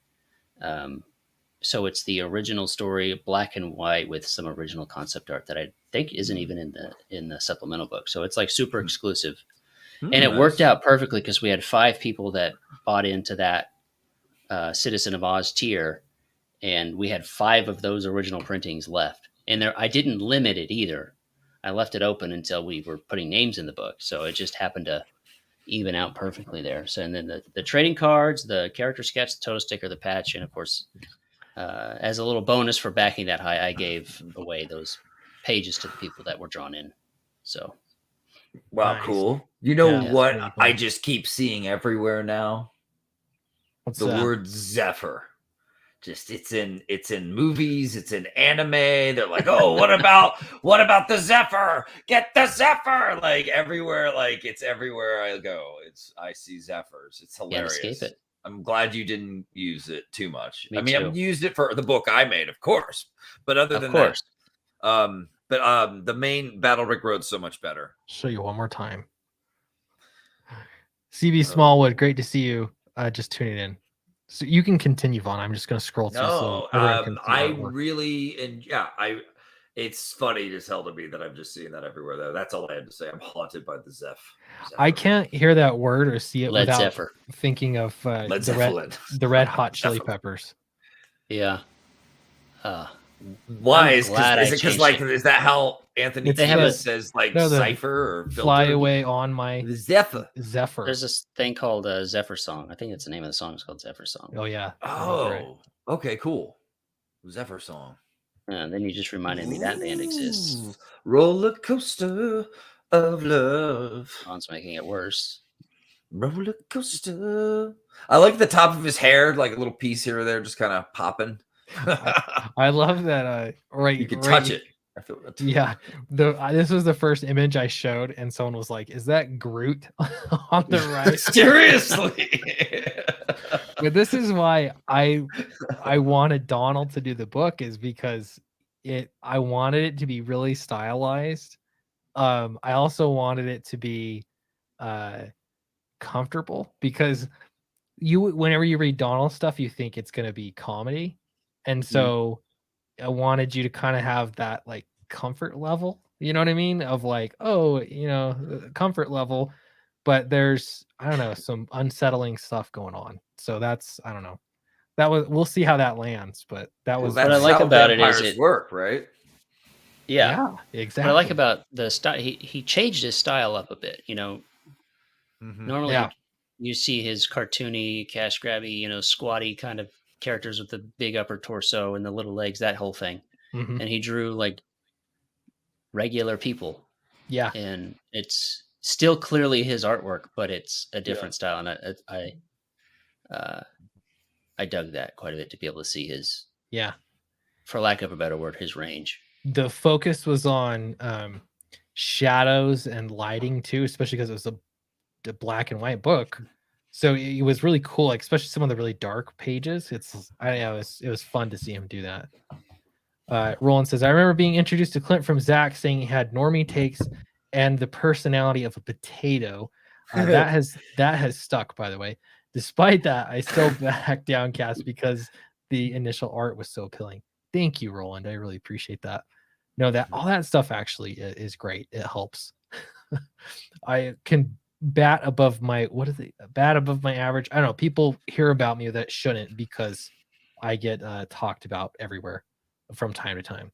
So it's the original story, black and white, with some original concept art that I think isn't even in the supplemental book. So it's like super exclusive, and it worked out perfectly because we had 5 people that bought into that Citizen of Oz tier, and we had 5 of those original printings left. And I didn't limit it either. I left it open until we were putting names in the book, so it just happened to even out perfectly there. So, and then the trading cards, the character sketch, the total sticker, the patch, and of course, as a little bonus for backing that high, I gave away those pages to the people that were drawn in. So Wow, Nice. cool. You know Yeah, what really I cool. just keep seeing everywhere now? What's The that? word Zephyr. Just it's in movies, it's in anime. They're like, oh, what about the Zephyr? Get the Zephyr! Like everywhere, like it's everywhere I go. I see Zephyrs. It's Can't escape hilarious. it. I'm glad you didn't use it too much. Me I mean, too. I've used it for the book I made, of course. But other Of than course. that, the main Battle Rick Road's so much better. Show you one more time. CB Smallwood, great to see you. Just tuning in. So you can continue, Vaughn. I'm just going to scroll through so No, everyone can see I artwork. really and yeah, it's funny as hell to me that I'm just seeing that everywhere though. That's all I had to say. I'm haunted by the Zephyr. I can't hear that word or see it Led without Zephyr. thinking of Led the Zeppelin. Red Hot Chili Peppers. Yeah. Why I'm is glad it I because changed like it. is that how Anthony They have Kiedis says like no, the cipher or Fly filter? away on my The Zephyr. There's this thing called Zephyr Song. I think that's the name of the song. It's called Zephyr Song. Oh yeah. Oh, okay, cool. Zephyr Song. And then you just reminded me that band exists. Roller coaster of love. Ron's making it worse. Roller coaster. I like the top of his hair, like a little piece here or there, just kind of popping. I love that. Right, you can touch it. I feel it. Yeah, this was the first image I showed, and someone was like, "Is that Groot on the right?" Seriously. But this is why I wanted Donald to do the book, is because I wanted it to be really stylized. I also wanted it to be comfortable, because whenever you read Donald stuff, you think it's going to be comedy, and so I wanted you to kind of have that like comfort level, you know what I mean, of like, oh, comfort level, but there's, I don't know, some unsettling stuff going on. So that's, I don't know, we'll see how that lands, but that was what I like about it is it work, right? Yeah, exactly. What I like about the style, he changed his style up a bit. Normally you see his cartoony, cash grabby, squatty kind of characters with the big upper torso and the little legs, that whole thing. And he drew like regular people. Yeah. And it's still clearly his artwork, but it's a different style. And I dug that quite a bit to be able to see his, for lack of a better word, his range. The focus was on shadows and lighting too, especially because it was a black and white book. So it was really cool, like especially some of the really dark pages. It was fun to see him do that. Roland says, I remember being introduced to Clint from Zach saying he had normie takes and the personality of a potato. That has stuck, by the way. Despite that, I still back Downcast because the initial art was so appealing. Thank you, Roland. I really appreciate that. No, that all that stuff actually is great. It helps. I can bat above my average. I don't know. People hear about me that shouldn't, because I get talked about everywhere from time to time.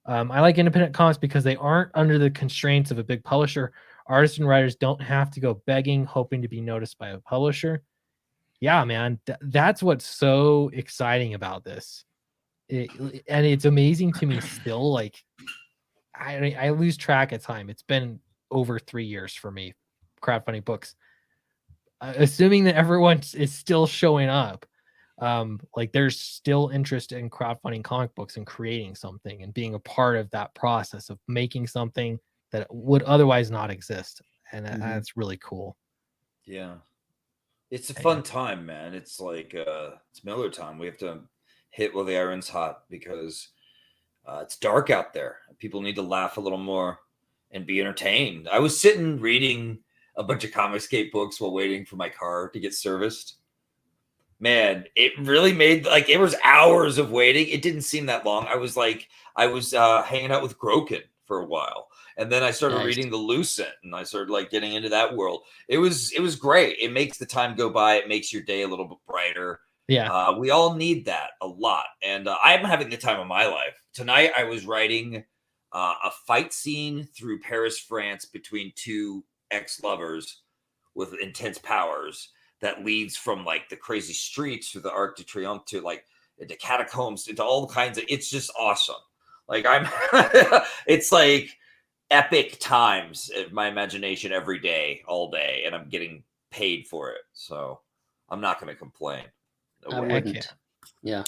I like independent comics because they aren't under the constraints of a big publisher. Artists and writers don't have to go begging, hoping to be noticed by a publisher. Yeah, man, that's what's so exciting about this. And it's amazing to me still. Like, I lose track of time. It's been over 3 years for me, crowdfunding books. Assuming that everyone is still showing up, like there's still interest in crowdfunding comic books and creating something and being a part of that process of making something that would otherwise not exist. And that's really cool. Yeah. It's a fun time, man. It's like it's Miller time. We have to hit while the iron's hot, because it's dark out there. People need to laugh a little more and be entertained. I was sitting reading a bunch of Comicscape books while waiting for my car to get serviced. Man, it really made, like, it was hours of waiting. It didn't seem that long. I was hanging out with Groken for a while. And then I started reading the Lucent, and I started like getting into that world. It was great. It makes the time go by. It makes your day a little bit brighter. Yeah. We all need that a lot. And I'm having the time of my life. Tonight, I was writing a fight scene through Paris, France, between two ex-lovers with intense powers that leads from like the crazy streets through the Arc de Triomphe to like into catacombs, into all kinds of, it's just awesome. Like it's like epic times in my imagination every day, all day, and I'm getting paid for it. So I'm not going to complain. I wouldn't. Yeah.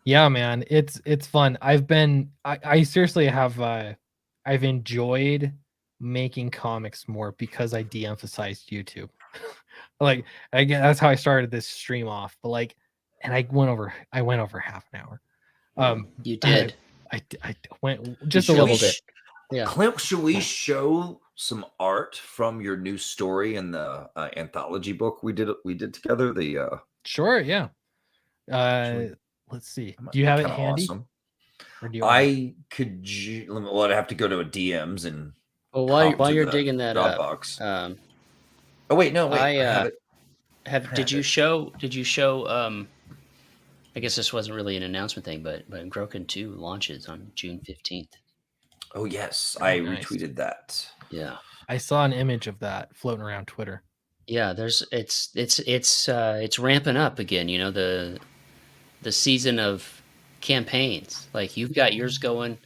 Yeah, man. It's fun. I seriously have I've enjoyed making comics more because I de-emphasized YouTube. Like again, that's how I started this stream off. But like, and I went over half an hour. You did. I went just a Should little we bit. Yeah. Clint, should we show some art from your new story in the anthology book we did together? The Sure, yeah. Let's see. Do you have it handy? Awesome. Or do you I could. Well, I'd have to go to a DMs and. Well, while you're digging that up, oh wait, no, wait. I did you show? I guess this wasn't really an announcement thing, but Groken 2 launches on June 15th. Oh yes, Oh, I nice. retweeted that. Yeah, I saw an image of that floating around Twitter. Yeah, it's ramping up again. You know, the season of campaigns. Like you've got yours going,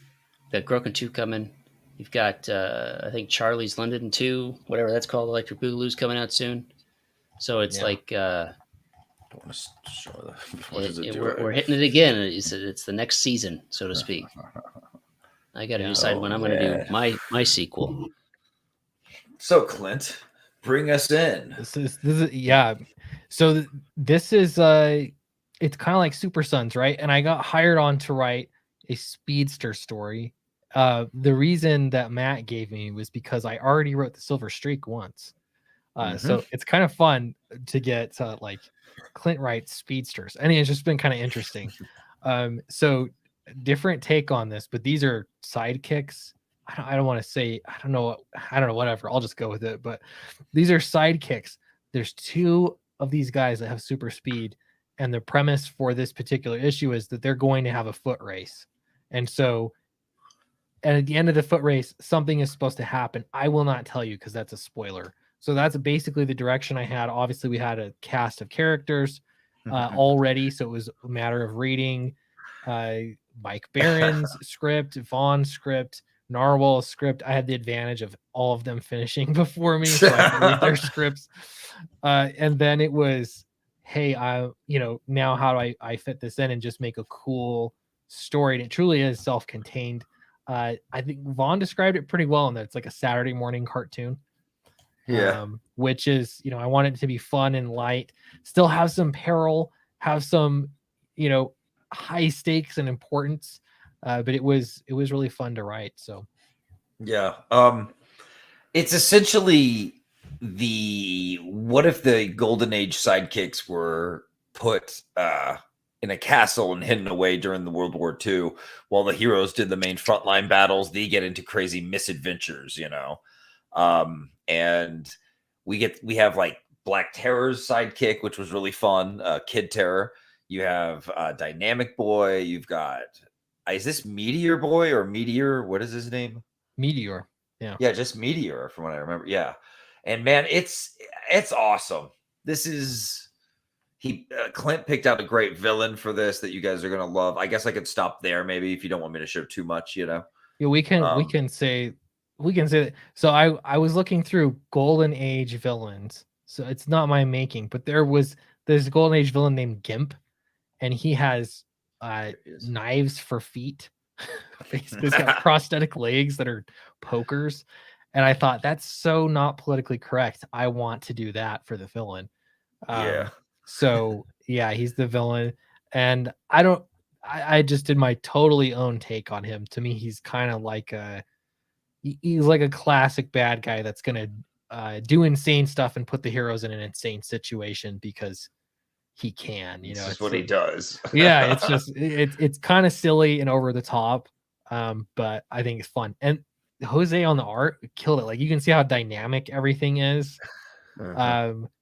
you've got Groken 2 coming. You've got I think Charlie's London 2, whatever that's called, Electric Boogaloo's coming out soon. So it's like don't want to show we're hitting it again. It's the next season, so to speak. I got to decide when I'm going to do my sequel. So Clint, bring us in. This is yeah. So this is it's kind of like Super Sons, right? And I got hired on to write a speedster story. The reason that Matt gave me was because I already wrote the Silver Streak once. So it's kind of fun to get like Clint writes speedsters, and it's just been kind of interesting. So different take on this, but these are sidekicks. I don't want to say, I don't know, whatever. I'll just go with it. But these are sidekicks. There's 2 of these guys that have super speed, and the premise for this particular issue is that they're going to have a foot race. And so, and at the end of the foot race, something is supposed to happen. I will not tell you because that's a spoiler. So that's basically the direction I had. Obviously, we had a cast of characters already, so it was a matter of reading Mike Barron's script, Vaughn's script, Narwhal's script. I had the advantage of all of them finishing before me, so I could read their scripts. And then it was, hey, now how do I fit this in and just make a cool story? And it truly is self-contained. I think Vaughn described it pretty well in that it's like a Saturday morning cartoon. Yeah. Which is, I want it to be fun and light, still have some peril, have some, high stakes and importance. But it was really fun to write. So yeah. It's essentially what if the Golden Age sidekicks were put in a castle and hidden away during the World War II while the heroes did the main frontline battles. They get into crazy misadventures, and we have like Black Terror's sidekick, which was really fun. Kid Terror. You have Dynamic Boy. You've got is this Meteor Boy or Meteor? What is his name? Meteor. Yeah. Yeah, just Meteor from what I remember. Yeah. And man, it's awesome. This is Clint picked out a great villain for this that you guys are gonna love. I guess I could stop there maybe if you don't want me to show too much, Yeah, we can say that. So I was looking through Golden Age villains. So it's not my making, but there's a Golden Age villain named Gimp, and he has knives for feet. Basically, he's got prosthetic legs that are pokers. And I thought that's so not politically correct. I want to do that for the villain. So yeah, he's the villain. And I just did my totally own take on him. To me, he's kind of like he's like a classic bad guy that's going to do insane stuff and put the heroes in an insane situation because he can, That's what he does. Yeah, it's just it's kind of silly and over the top. But I think it's fun. And Jose on the art killed it. Like you can see how dynamic everything is.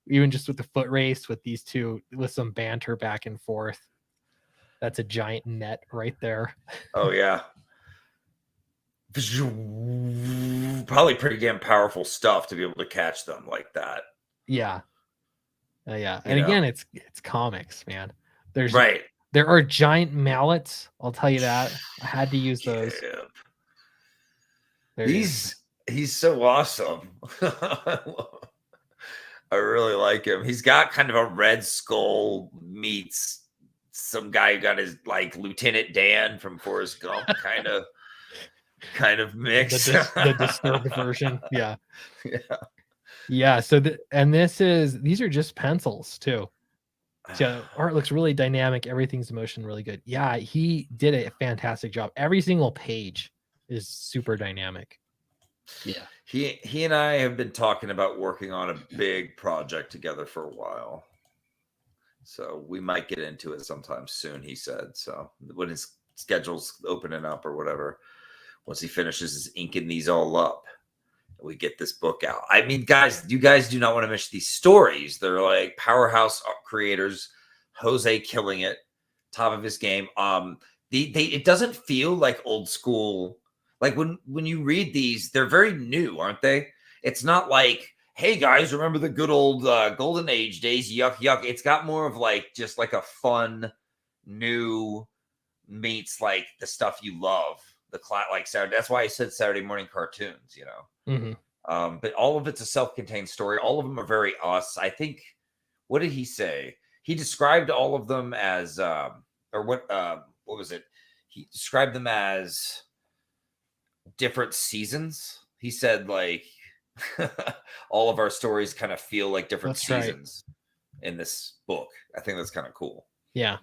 Even just with the foot race with these two, with some banter back and forth. That's a giant net right there. Oh yeah. Probably pretty damn powerful stuff to be able to catch them like that. Yeah. Yeah. And again, it's comics, man. There are giant mallets. I'll tell you that. I had to use those. He's so awesome. I really like him. He's got kind of a Red Skull meets some guy who got his like Lieutenant Dan from Forrest Gump kind of mix. The disturbed version. Yeah. Yeah. Yeah. So these are just pencils too. So art looks really dynamic. Everything's in motion really good. Yeah, he did a fantastic job. Every single page is super dynamic. Yeah. He and I have been talking about working on a big project together for a while. So we might get into it sometime soon, he said. So when his schedule's opening up or whatever, once he finishes his inking these all up, we get this book out. I mean, guys, you guys do not want to miss these stories. They're like powerhouse creators. Jose killing it, top of his game. It doesn't feel like old school. Like when you read these, they're very new, aren't they? It's not like, hey guys, remember the good old golden age days? Yuck, yuck. It's got more of like just like a fun, new meets like the stuff you love. Like Saturday. That's why I said Saturday morning cartoons. You know. Mm-hmm. But all of it's a self-contained story. All of them are very us. I think. What did he say? He described all of them as, what was it? He described them as different seasons. He said like all of our stories kind of feel like different seasons in this book. I think that's kind of cool. Yeah.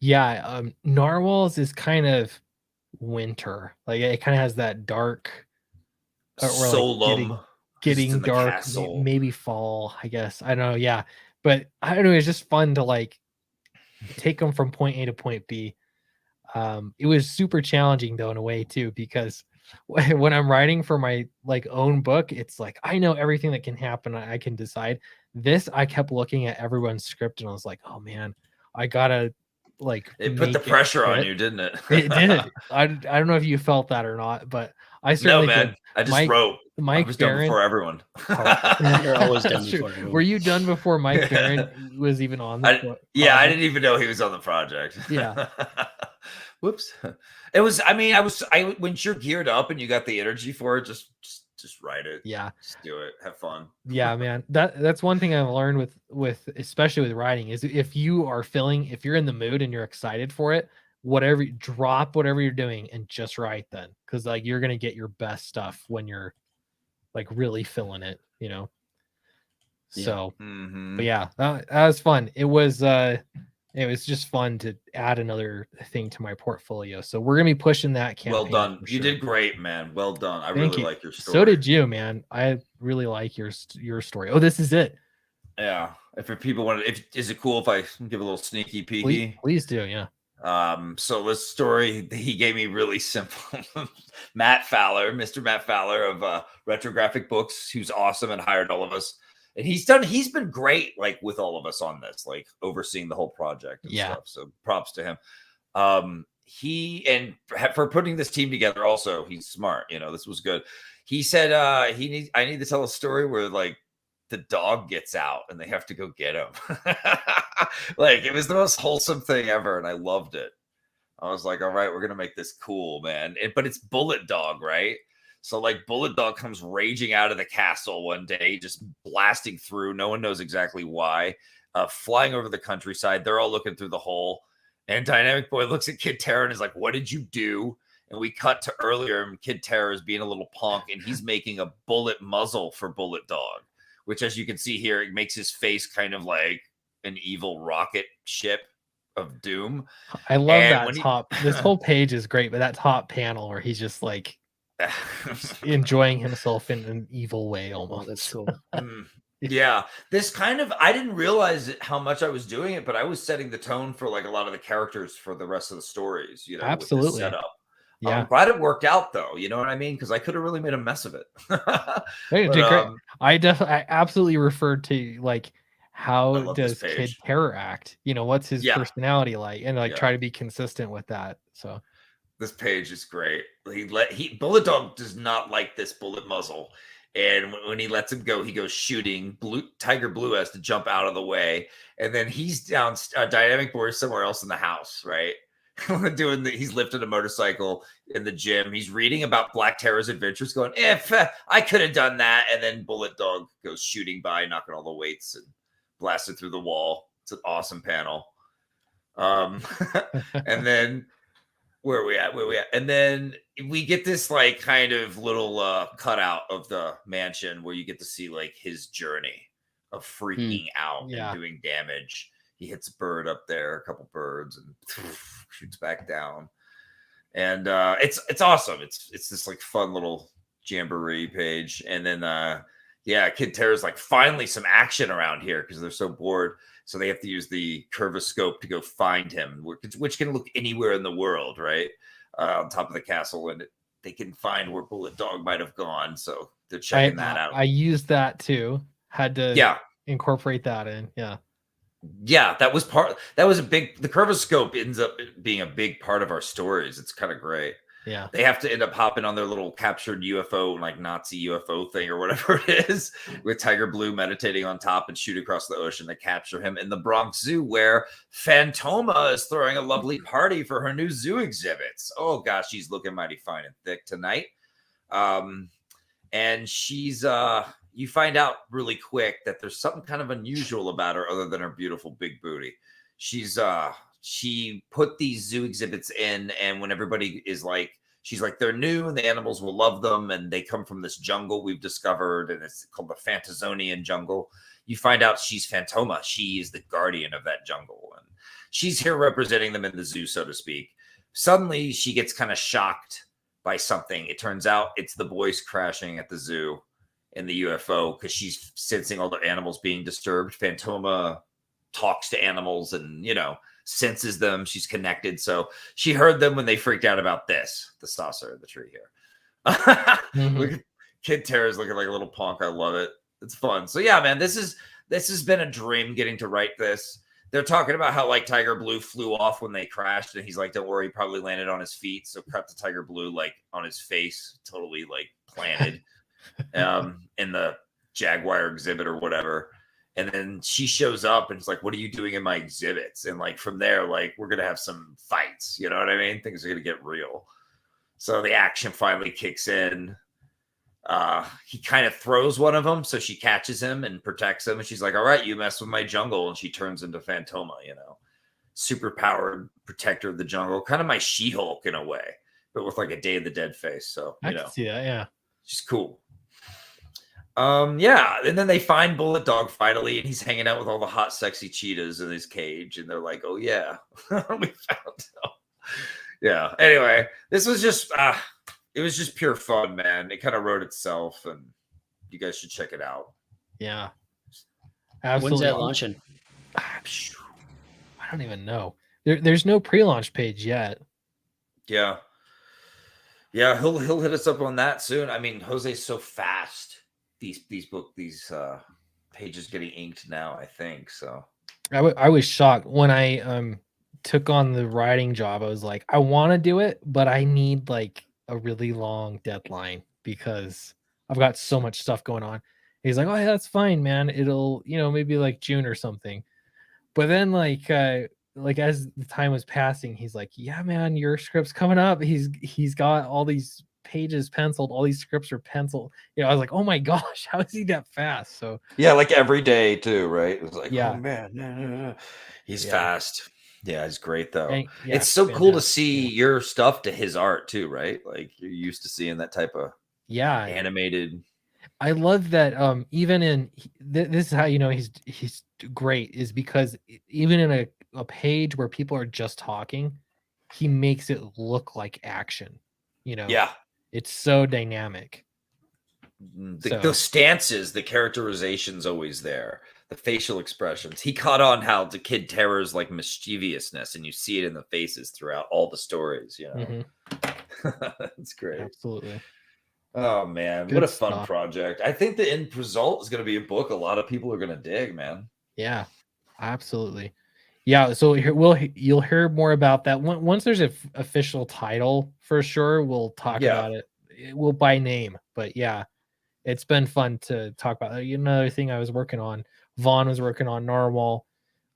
Yeah. Narwhals is kind of winter. Like it kind of has that dark, Solum, getting dark, maybe fall, I guess. I don't know. Yeah. But I don't know. It's just fun to like take them from point A to point B. It was super challenging though in a way too, because when I'm writing for my like own book, it's like I know everything that can happen. I can decide. This I kept looking at everyone's script and I was like, oh man, I gotta like it put the pressure on you, didn't it? It did. I don't know if you felt that or not, but I certainly no, man. did. I just wrote. Mike I was Barron, done before everyone. You're always done before everyone. Were you done before Mike Barron was even on the project? Yeah, I didn't even know he was on the project. Yeah. Whoops. It was. I mean, when you're geared up and you got the energy for it, just write it. Yeah. Just do it. Have fun. Yeah, man. That's one thing I've learned with especially with writing is if you're in the mood and you're excited for it, drop whatever you're doing and just write then, because like you're gonna get your best stuff when you're like really feeling it, you know. So but yeah, that was fun. It was just fun to add another thing to my portfolio. So we're gonna be pushing that campaign. Well done. You did great, man. Well done. I really like your story. So did you, man. I really like your story. Oh, this is it. Yeah. If people want is it cool if I give a little sneaky peeky? Please do, yeah. So this story he gave me really simple. Matt Fowler, Mr. Matt Fowler of Retrographic Books, who's awesome and hired all of us. And he's been great, like with all of us on this, like overseeing the whole project and stuff. So props to him. For putting this team together also, he's smart. You know, this was good. He said I need to tell a story where like the dog gets out and they have to go get him. Like it was the most wholesome thing ever, and I loved it. I was like, all right, we're gonna make this cool, man. But it's Bullet Dog, right? So like Bullet Dog comes raging out of the castle one day, just blasting through. No one knows exactly why. Flying over the countryside. They're all looking through the hole. And Dynamic Boy looks at Kid Terror and is like, what did you do? And we cut to earlier, and Kid Terror is being a little punk, and he's making a bullet muzzle for Bullet Dog, which, as you can see here, it makes his face kind of like an evil rocket ship of doom. I love that top. This whole page is great, but that top panel where he's just like enjoying himself in an evil way almost. That's cool. Yeah, this kind of, I didn't realize how much I was doing it, but I was setting the tone for like a lot of the characters for the rest of the stories, you know, absolutely. With this setup. Yeah. I'm glad it worked out though. You know what I mean? Because I could have really made a mess of it. I absolutely referred to like how does Kid Terror act? You know, what's his personality like? And like try to be consistent with that. So this page is great. Bullet Dog does not like this bullet muzzle. And when he lets him go, he goes shooting. Tiger Blue has to jump out of the way. And then he's down. Dynamic Boy somewhere else in the house, right? He's lifting a motorcycle in the gym. He's reading about Black Terror's adventures, going, if I could have done that. And then Bullet Dog goes shooting by, knocking all the weights and blasted through the wall. It's an awesome panel. And then where are we at? And then we get this like kind of little cutout of the mansion where you get to see like his journey of freaking out and doing damage. He hits a bird up there, a couple birds, and shoots back down. And it's awesome. It's this like fun little jamboree page. And then Kid Terror's like, finally some action around here because they're so bored. So they have to use the curvoscope to go find him, which can look anywhere in the world, right? On top of the castle, and they can find where Bullet Dog might have gone. So they're checking that out. I used that too. Had to incorporate that in. Yeah, that was the curvoscope ends up being a big part of our stories. It's kind of great. Yeah, they have to end up hopping on their little captured UFO, like Nazi UFO thing or whatever it is, with Tiger Blue meditating on top and shoot across the ocean to capture him in the Bronx Zoo, where Phantoma is throwing a lovely party for her new zoo exhibits. Oh gosh, she's looking mighty fine and thick tonight. And she's you find out really quick that there's something kind of unusual about her other than her beautiful big booty. She put these zoo exhibits in, and when everybody is like, she's like, they're new and the animals will love them, and they come from this jungle we've discovered, and it's called the Phantazonian jungle. You find out she's Phantoma. She is the guardian of that jungle, and she's here representing them in the zoo, so to speak. Suddenly, she gets kind of shocked by something. It turns out it's the boys crashing at the zoo in the UFO because she's sensing all the animals being disturbed. Phantoma talks to animals and, senses them. She's connected. So she heard them when they freaked out about the saucer in the tree here. Kid Terror's looking like a little punk. I love it. It's fun. So yeah, man, this has been a dream getting to write this. They're talking about how like Tiger Blue flew off when they crashed, and he's like, don't worry, he probably landed on his feet. So cut to Tiger Blue like on his face, totally like planted in the Jaguar exhibit or whatever. And then she shows up and it's like, what are you doing in my exhibits? And like from there, like we're gonna have some fights, you know what I mean? Things are gonna get real. So the action finally kicks in. He kind of throws one of them, so she catches him and protects him, and she's like, all right, you mess with my jungle, and she turns into Phantoma, super powered protector of the jungle, kind of my She-Hulk in a way, but with like a Day of the Dead face. So I can see that. Yeah, she's cool. And then they find Bullet Dog finally, and he's hanging out with all the hot, sexy cheetahs in his cage, and they're like, oh yeah, we found him. Yeah. Anyway, this was just it was just pure fun, man. It kind of wrote itself, and you guys should check it out. Yeah. Absolutely. When's that launching? I don't even know. There's no pre-launch page yet. Yeah. Yeah, he'll hit us up on that soon. I mean, Jose's so fast. These pages getting inked now, I think. So I was shocked when I took on the writing job. I was like, I want to do it, but I need like a really long deadline because I've got so much stuff going on. He's like, oh yeah, that's fine, man. It'll, maybe like June or something. But then like as the time was passing, he's like, yeah, man, your script's coming up. He's got all these pages penciled, all these scripts are penciled. I was like, oh my gosh, how is he that fast? So yeah, like every day too, right? It was like, yeah, oh man, he's fast. Yeah, he's great though. And, it's so cool to see your stuff to his art too, right? Like you're used to seeing that type of animated. I love that. Even in this is how he's great, is because even in a page where people are just talking, he makes it look like action. Yeah. It's so dynamic. The stances, the characterization's always there. The facial expressions. He caught on how the Kid Terror's like mischievousness, and you see it in the faces throughout all the stories. It's great. Absolutely. Oh man, what a fun project! I think the end result is going to be a book a lot of people are going to dig, man. Yeah, absolutely. Yeah, so you'll hear more about that once there's an official title for sure. We'll talk about it. We'll by name, but yeah, it's been fun to talk about. Another thing I was working on, Vaughn was working on Narwhal.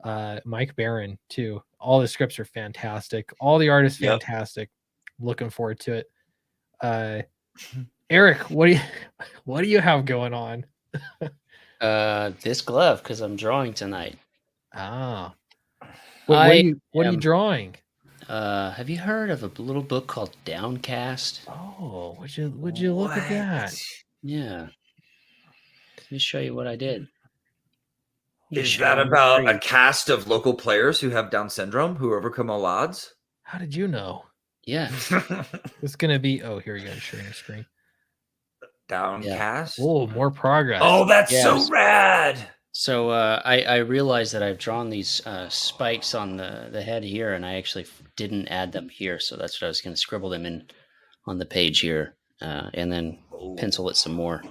Mike Barron too. All the scripts are fantastic. All the art is Yep. fantastic. Looking forward to it. Eric, what do you have going on? This glove, because I'm drawing tonight. Ah, what are you drawing? Have you heard of a little book called Downcast? Oh, would you look at that? Yeah. Let me show you what I did. Is that about a cast of local players who have Down syndrome who overcome all odds? How did you know? Yeah. It's gonna be. Oh, here you go. Sharing your screen. Downcast. Yeah. Oh, more progress. Oh, that's so rad. So I realized that I've drawn these spikes on the head here, and I actually didn't add them here. So that's what I was going to scribble them in on the page here, and then pencil it some more.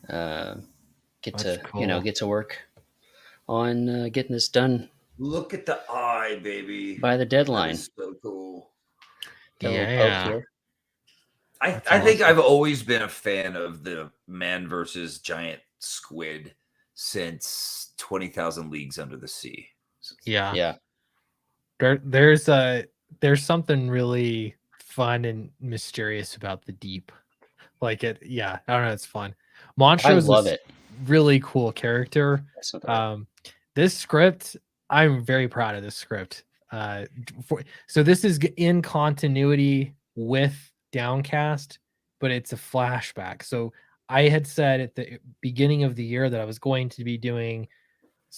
Get to work on getting this done. Look at the eye, baby. By the deadline. That is so cool. Yeah. I think I've always been a fan of the man versus giant squid since 20,000 Leagues Under the Sea. Yeah. There's something really fun and mysterious about the deep. Like it, yeah. I don't know. It's fun. Monstro is a really cool character. This script, I'm very proud of this script. So this is in continuity with Downcast, but it's a flashback. So I had said at the beginning of the year that I was going to be doing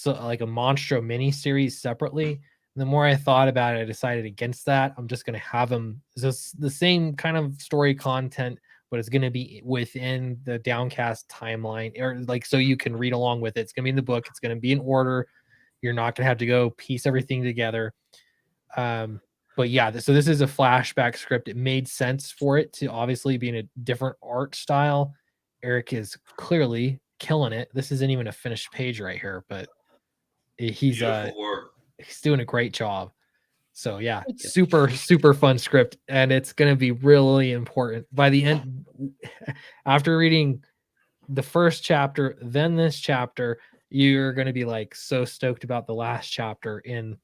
like a Monstro mini series separately. And the more I thought about it, I decided against that. I'm just going to have them just the same kind of story content, but it's going to be within the Downcast timeline, or like so you can read along with it. It's going to be in the book. It's going to be in order. You're not going to have to go piece everything together. But yeah, so this is a flashback script. It made sense for it to obviously be in a different art style. Eric is clearly killing it. This isn't even a finished page right here, but he's doing a great job. So yeah, super fun script, and it's going to be really important by the end. After reading the first chapter, then this chapter, you're going to be like so stoked about the last chapter in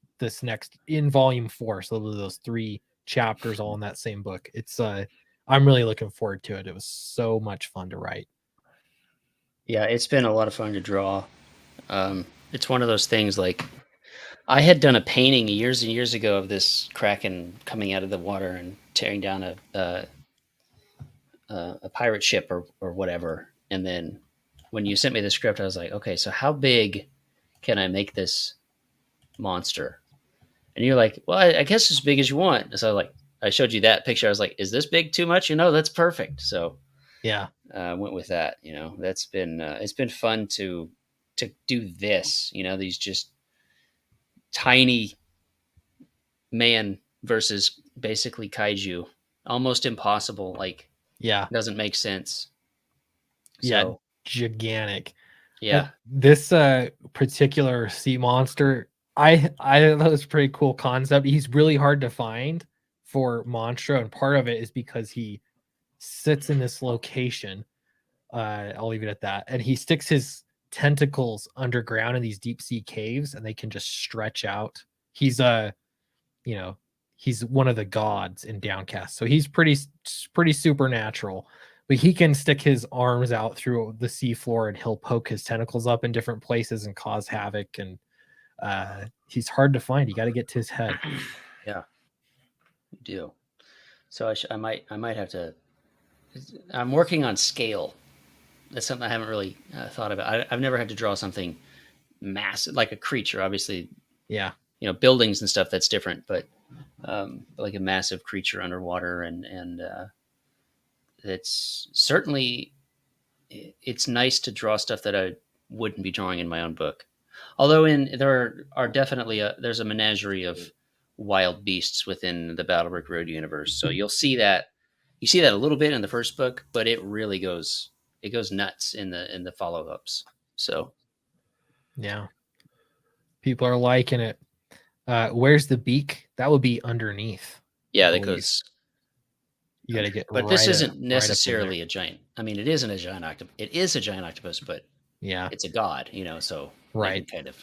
volume 4. So those 3 chapters all in that same book. It's I'm really looking forward to it. It was so much fun to write. Yeah, it's been a lot of fun to draw. It's one of those things like I had done a painting years and years ago of this kraken coming out of the water and tearing down a pirate ship or whatever. And then when you sent me the script, I was like, okay, so how big can I make this monster? And you're like, well, I guess as big as you want. So I showed you that picture. I was like, is this big too much? That's perfect. So yeah, went with that. That's been it's been fun to do this. These just tiny man versus basically kaiju, almost impossible. Doesn't make sense. Yeah, gigantic. Yeah, this particular sea monster, I thought it was a pretty cool concept. He's really hard to find for Monstro, and part of it is because he sits in this location. I'll leave it at that. And he sticks his tentacles underground in these deep sea caves, and they can just stretch out. He's he's one of the gods in Downcast, so he's pretty supernatural. But he can stick his arms out through the seafloor, and he'll poke his tentacles up in different places and cause havoc. And he's hard to find. You got to get to his head. Yeah, you do. So I might have to. I'm working on scale. That's something I haven't really thought about. I've never had to draw something massive, like a creature. Obviously, yeah. Buildings and stuff, that's different. But like a massive creature underwater, and it's certainly it's nice to draw stuff that I wouldn't be drawing in my own book. Although there are definitely there's a menagerie of wild beasts within the Battlebrick Road universe. So you see that a little bit in the first book, but it really goes nuts in the follow-ups. So yeah, people are liking it. Where's the beak? That would be underneath. Yeah, that goes. You got to get. But this isn't necessarily a giant. I mean, it isn't a giant octopus. It is a giant octopus, but yeah, it's a god. So right, kind of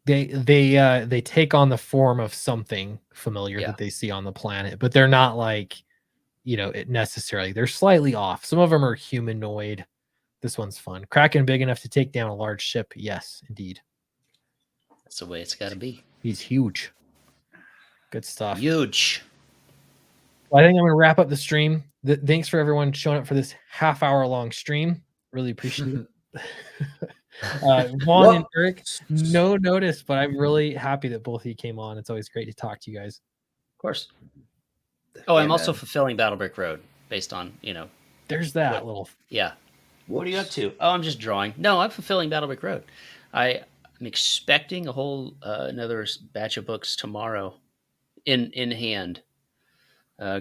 they take on the form of something familiar that they see on the planet, but they're not like, it necessarily. They're slightly off. Some of them are humanoid. This one's fun. Kraken big enough to take down a large ship. Yes, indeed. That's the way it's got to be. He's huge. Good stuff. Huge. Well, I think I'm going to wrap up the stream. Thanks for everyone showing up for this half-hour-long stream. Really appreciate it. Vaughn and Eric, no notice, but I'm really happy that both of you came on. It's always great to talk to you guys. Of course. Oh, I'm also fulfilling Battle Brick Road based on, There's that little... Yeah. What are you up to? Oh, I'm just drawing. No, I'm fulfilling Battle Brick Road. I'm expecting a whole another batch of books tomorrow in hand.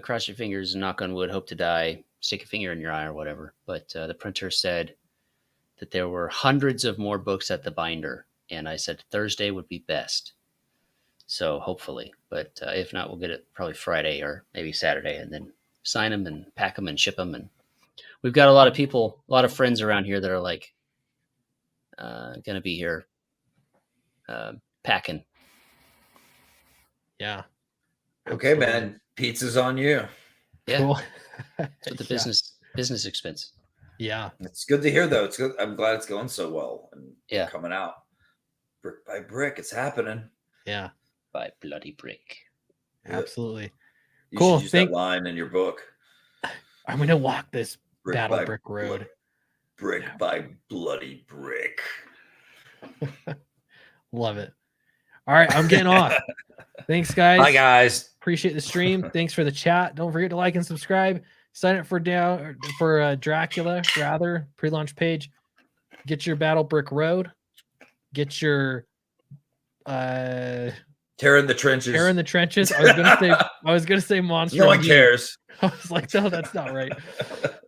Cross your fingers and knock on wood, hope to die, stick a finger in your eye or whatever. But the printer said that there were hundreds of more books at the binder. And I said Thursday would be best. So hopefully, but if not, we'll get it probably Friday or maybe Saturday and then sign them and pack them and ship them. And we've got a lot of people, a lot of friends around here that are like going to be here packing. Yeah. Okay, man. Pizza's on you. Yeah. Cool. That's what the business expense. Yeah. It's good to hear, though. It's good. I'm glad it's going so well and coming out brick by brick. It's happening. Yeah. By bloody brick. Absolutely. You cool. should use that line in your book. I'm going to walk this Brick Battle by Brick Road. Brick by bloody brick. Love it. All right. I'm getting off. Thanks, guys. Bye, guys. Appreciate the stream. Thanks for the chat. Don't forget to like and subscribe. Sign up for Dracula, pre-launch page. Get your Battle Brick Road. Get your Tear in the trenches. Tear in the trenches. I was gonna say Monster. No one cares. I was like, no, that's not right.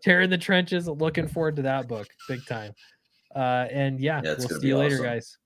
Tear in the trenches. Looking forward to that book, big time. And we'll see you later, guys.